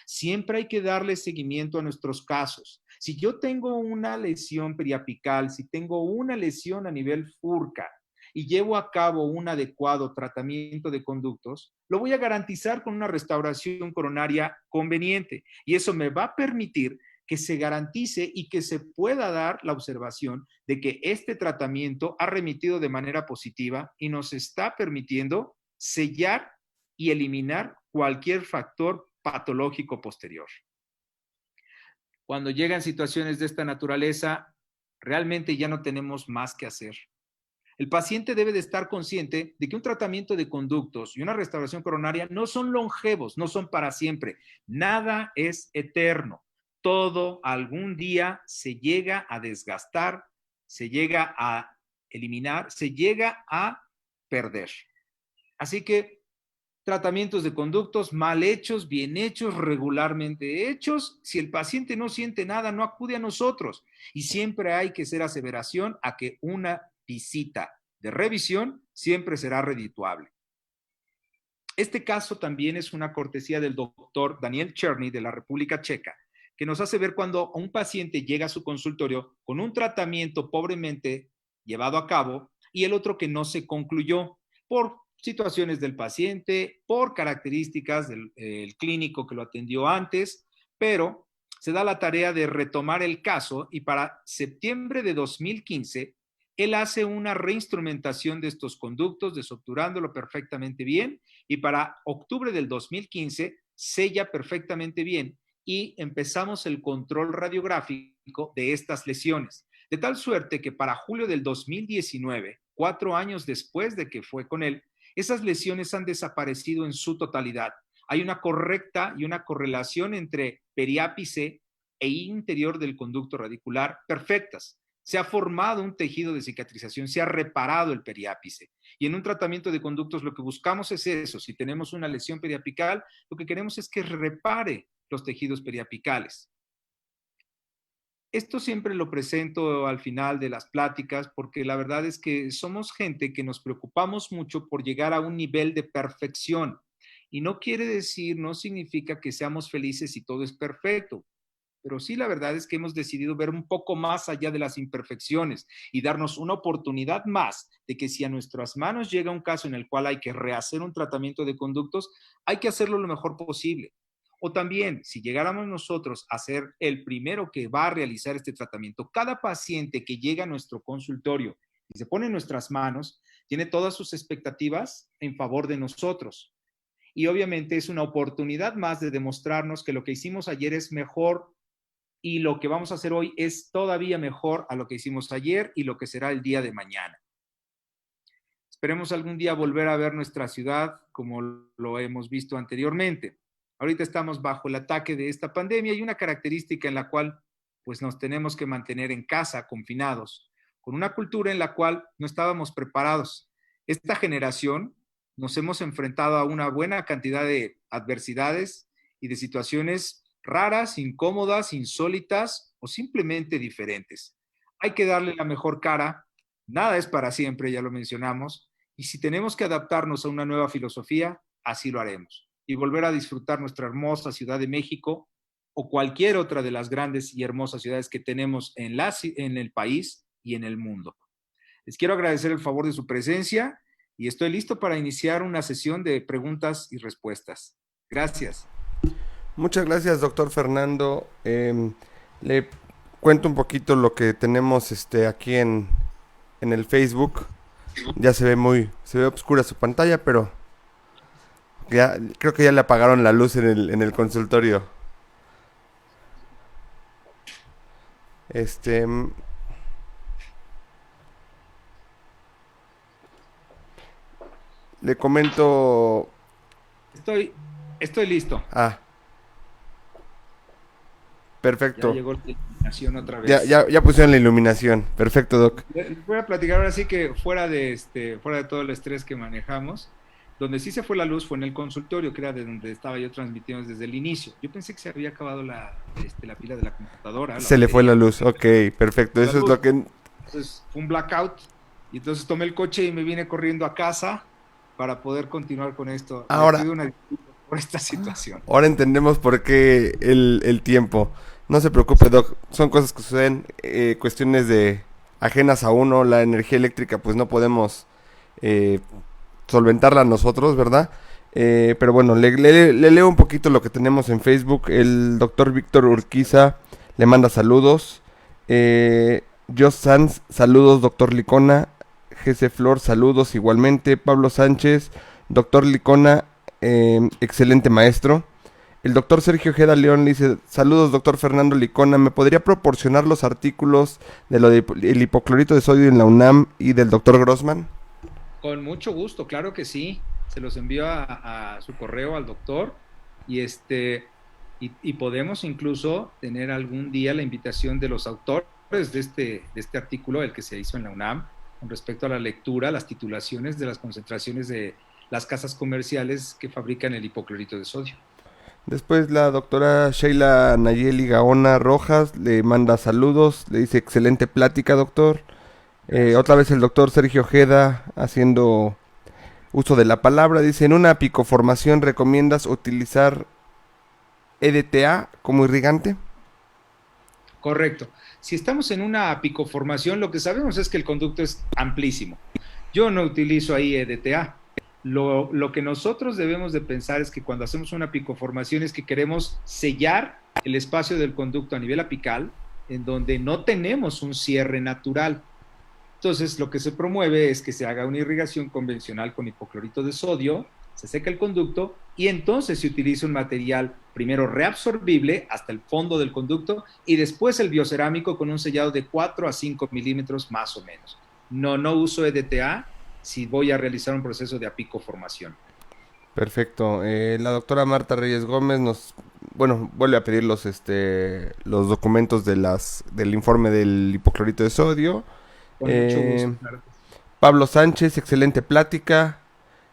Siempre hay que darle seguimiento a nuestros casos. Si yo tengo una lesión periapical, si tengo una lesión a nivel furca y llevo a cabo un adecuado tratamiento de conductos, lo voy a garantizar con una restauración coronaria conveniente. Y eso me va a permitir que se garantice y que se pueda dar la observación de que este tratamiento ha remitido de manera positiva y nos está permitiendo sellar y eliminar cualquier factor patológico posterior. Cuando llegan situaciones de esta naturaleza, realmente ya no tenemos más que hacer. El paciente debe de estar consciente de que un tratamiento de conductos y una restauración coronaria no son longevos, no son para siempre. Nada es eterno. Todo algún día se llega a desgastar, se llega a eliminar, se llega a perder. Así que tratamientos de conductos mal hechos, bien hechos, regularmente hechos. Si el paciente no siente nada, no acude a nosotros. Y siempre hay que hacer aseveración a que una visita de revisión siempre será redituable. Este caso también es una cortesía del doctor Daniel Cherny de la República Checa, que nos hace ver cuando un paciente llega a su consultorio con un tratamiento pobremente llevado a cabo y el otro que no se concluyó por situaciones del paciente, por características del clínico que lo atendió antes, pero se da la tarea de retomar el caso y para septiembre de 2015 él hace una reinstrumentación de estos conductos, desobturándolo perfectamente bien, y para octubre del 2015 sella perfectamente bien y empezamos el control radiográfico de estas lesiones. De tal suerte que para julio del 2019, 4 años después de que fue con él, esas lesiones han desaparecido en su totalidad. Hay una correcta y una correlación entre periápice e interior del conducto radicular perfectas. Se ha formado un tejido de cicatrización, se ha reparado el periápice. Y en un tratamiento de conductos lo que buscamos es eso. Si tenemos una lesión periapical, lo que queremos es que repare los tejidos periapicales. Esto siempre lo presento al final de las pláticas porque la verdad es que somos gente que nos preocupamos mucho por llegar a un nivel de perfección. Y no quiere decir, no significa que seamos felices y todo es perfecto. Pero sí, la verdad es que hemos decidido ver un poco más allá de las imperfecciones y darnos una oportunidad más de que si a nuestras manos llega un caso en el cual hay que rehacer un tratamiento de conductos, hay que hacerlo lo mejor posible. O también, si llegáramos nosotros a ser el primero que va a realizar este tratamiento, cada paciente que llega a nuestro consultorio y se pone en nuestras manos, tiene todas sus expectativas en favor de nosotros. Y obviamente es una oportunidad más de demostrarnos que lo que hicimos ayer es mejor y lo que vamos a hacer hoy es todavía mejor a lo que hicimos ayer y lo que será el día de mañana. Esperemos algún día volver a ver nuestra ciudad como lo hemos visto anteriormente. Ahorita estamos bajo el ataque de esta pandemia y una característica en la cual pues nos tenemos que mantener en casa, confinados, con una cultura en la cual no estábamos preparados. Esta generación nos hemos enfrentado a una buena cantidad de adversidades y de situaciones raras, incómodas, insólitas o simplemente diferentes. Hay que darle la mejor cara, nada es para siempre, ya lo mencionamos, y si tenemos que adaptarnos a una nueva filosofía, así lo haremos. y volver a disfrutar nuestra hermosa Ciudad de México o cualquier otra de las grandes y hermosas ciudades que tenemos en el país y en el mundo. Les quiero agradecer el favor de su presencia y estoy listo para iniciar una sesión de preguntas y respuestas. Gracias. Muchas gracias, doctor Fernando. Le cuento un poquito lo que tenemos aquí en el Facebook. Ya se ve oscura su pantalla, pero ya creo que ya le apagaron la luz en el consultorio. Le comento. Estoy listo. Perfecto. Ya llegó la iluminación otra vez. Ya pusieron la iluminación. Perfecto, Doc. Les voy a platicar ahora sí que fuera de todo el estrés que manejamos, donde sí se fue la luz fue en el consultorio, que era de donde estaba yo transmitiendo desde el inicio. Yo pensé que se había acabado la pila de la computadora. Se le fue la luz. Ok, perfecto. Eso es lo que... Entonces fue un blackout y entonces tomé el coche y me vine corriendo a casa para poder continuar con esto. Ahora... Me pido una disculpa por esta situación. Ahora entendemos por qué el tiempo. No se preocupe, Doc, son cosas que suceden, cuestiones ajenas a uno. La energía eléctrica pues no podemos solventarla nosotros, ¿verdad? Pero bueno, le leo un poquito lo que tenemos en Facebook. El doctor Víctor Urquiza le manda saludos. Jos Sanz, saludos, doctor Licona. GC Flor, saludos igualmente. Pablo Sánchez, doctor Licona, excelente maestro. El doctor Sergio Ojeda León le dice: saludos, doctor Fernando Licona, ¿me podría proporcionar los artículos de lo del hipoclorito de sodio en la UNAM y del doctor Grossman? Con mucho gusto, claro que sí. Se los envío a su correo al doctor y podemos incluso tener algún día la invitación de los autores de este artículo, el que se hizo en la UNAM, con respecto a la lectura, las titulaciones de las concentraciones de las casas comerciales que fabrican el hipoclorito de sodio. Después la doctora Sheila Nayeli Gaona Rojas le manda saludos, le dice: excelente plática, doctor. Otra vez el doctor Sergio Ojeda haciendo uso de la palabra, dice: en una picoformación ¿recomiendas utilizar EDTA como irrigante? Correcto. Si estamos en una picoformación, lo que sabemos es que el conducto es amplísimo. Yo no utilizo ahí EDTA. Lo que nosotros debemos de pensar es que cuando hacemos una picoformación es que queremos sellar el espacio del conducto a nivel apical, en donde no tenemos un cierre natural. Entonces, lo que se promueve es que se haga una irrigación convencional con hipoclorito de sodio, se seca el conducto y entonces se utiliza un material primero reabsorbible hasta el fondo del conducto y después el biocerámico con un sellado de 4 a 5 milímetros más o menos. No uso EDTA si voy a realizar un proceso de apicoformación. Perfecto. La doctora Marta Reyes Gómez vuelve a pedir los documentos del informe del hipoclorito de sodio. Con mucho gusto, claro. Pablo Sánchez, excelente plática.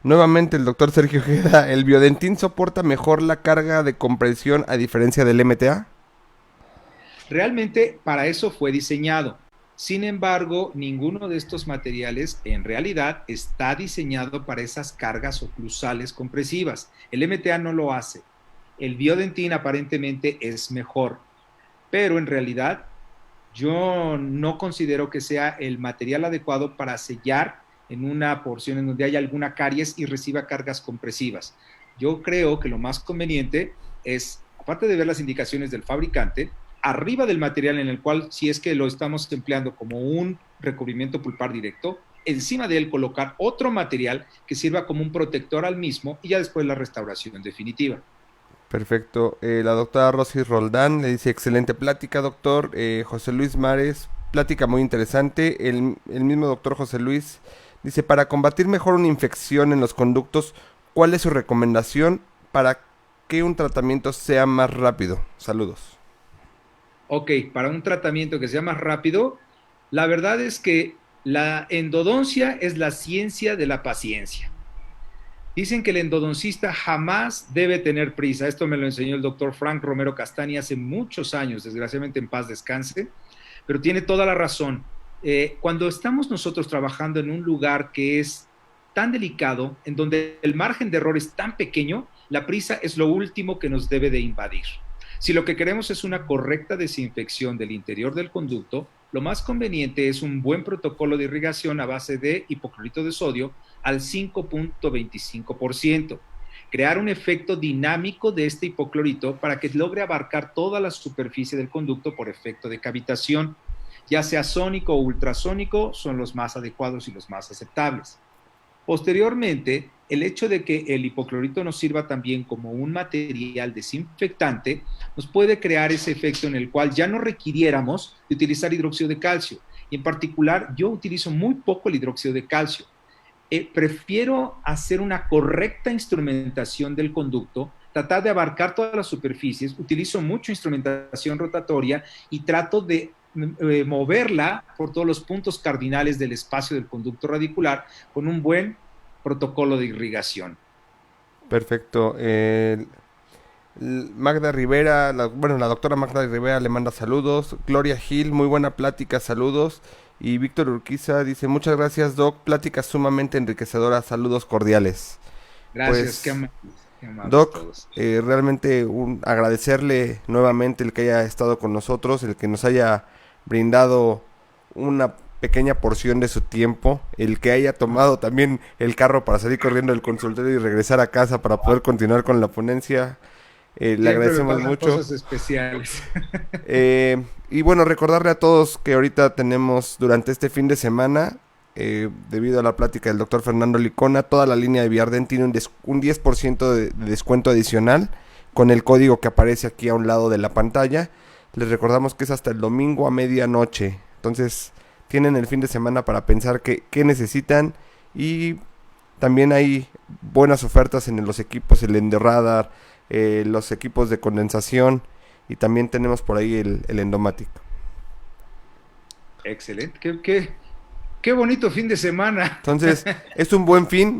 Nuevamente el doctor Sergio Ojeda: ¿el biodentín soporta mejor la carga de compresión a diferencia del MTA? Realmente para eso fue diseñado. Sin embargo, ninguno de estos materiales en realidad está diseñado para esas cargas oclusales compresivas. El MTA no lo hace. El biodentín aparentemente es mejor, pero en realidad yo no considero que sea el material adecuado para sellar en una porción en donde haya alguna caries y reciba cargas compresivas. Yo creo que lo más conveniente es, aparte de ver las indicaciones del fabricante, arriba del material en el cual, si es que lo estamos empleando como un recubrimiento pulpar directo, encima de él colocar otro material que sirva como un protector al mismo y ya después la restauración definitiva. Perfecto. La doctora Rosy Roldán le dice: excelente plática, doctor. José Luis Mares, plática muy interesante. El mismo doctor José Luis dice: para combatir mejor una infección en los conductos, ¿cuál es su recomendación para que un tratamiento sea más rápido? Saludos. Ok, para un tratamiento que sea más rápido, la verdad es que la endodoncia es la ciencia de la paciencia. Dicen que el endodoncista jamás debe tener prisa. Esto me lo enseñó el doctor Frank Romero Castañi hace muchos años, desgraciadamente en paz descanse, pero tiene toda la razón. Cuando estamos nosotros trabajando en un lugar que es tan delicado, en donde el margen de error es tan pequeño, La prisa es lo último que nos debe de invadir. Si lo que queremos es una correcta desinfección del interior del conducto, lo más conveniente es un buen protocolo de irrigación a base de hipoclorito de sodio al 5.25%. Crear un efecto dinámico de este hipoclorito para que logre abarcar toda la superficie del conducto por efecto de cavitación, ya sea sónico o ultrasónico, son los más adecuados y los más aceptables. Posteriormente, el hecho de que el hipoclorito nos sirva también como un material desinfectante nos puede crear ese efecto en el cual ya no requiriéramos de utilizar hidróxido de calcio. Y en particular, yo utilizo muy poco el hidróxido de calcio. Prefiero hacer una correcta instrumentación del conducto, tratar de abarcar todas las superficies, utilizo mucho instrumentación rotatoria y trato de moverla por todos los puntos cardinales del espacio del conducto radicular con un buen protocolo de irrigación. Perfecto. Magda Rivera, la doctora Magda Rivera le manda saludos. Gloria Gil, muy buena plática, saludos. Y Víctor Urquiza dice, muchas gracias, Doc, plática sumamente enriquecedora, saludos cordiales. Gracias, pues, qué amables Doc, todos. Realmente agradecerle nuevamente el que haya estado con nosotros, el que nos haya brindado una pequeña porción de su tiempo, el que haya tomado también el carro para salir corriendo del consultorio y regresar a casa para poder continuar con la ponencia. Le agradecemos mucho. Cosas especiales. Y bueno, recordarle a todos que ahorita tenemos durante este fin de semana, debido a la plática del doctor Fernando Licona, toda la línea de Viarden tiene un 10% de descuento adicional con el código que aparece aquí a un lado de la pantalla. Les recordamos que es hasta el domingo a medianoche. Entonces tienen el fin de semana para pensar qué necesitan, y también hay buenas ofertas en los equipos, el Endoradar, los equipos de condensación, y también tenemos por ahí el Endomatic. Excelente, qué bonito fin de semana. Entonces es un buen fin.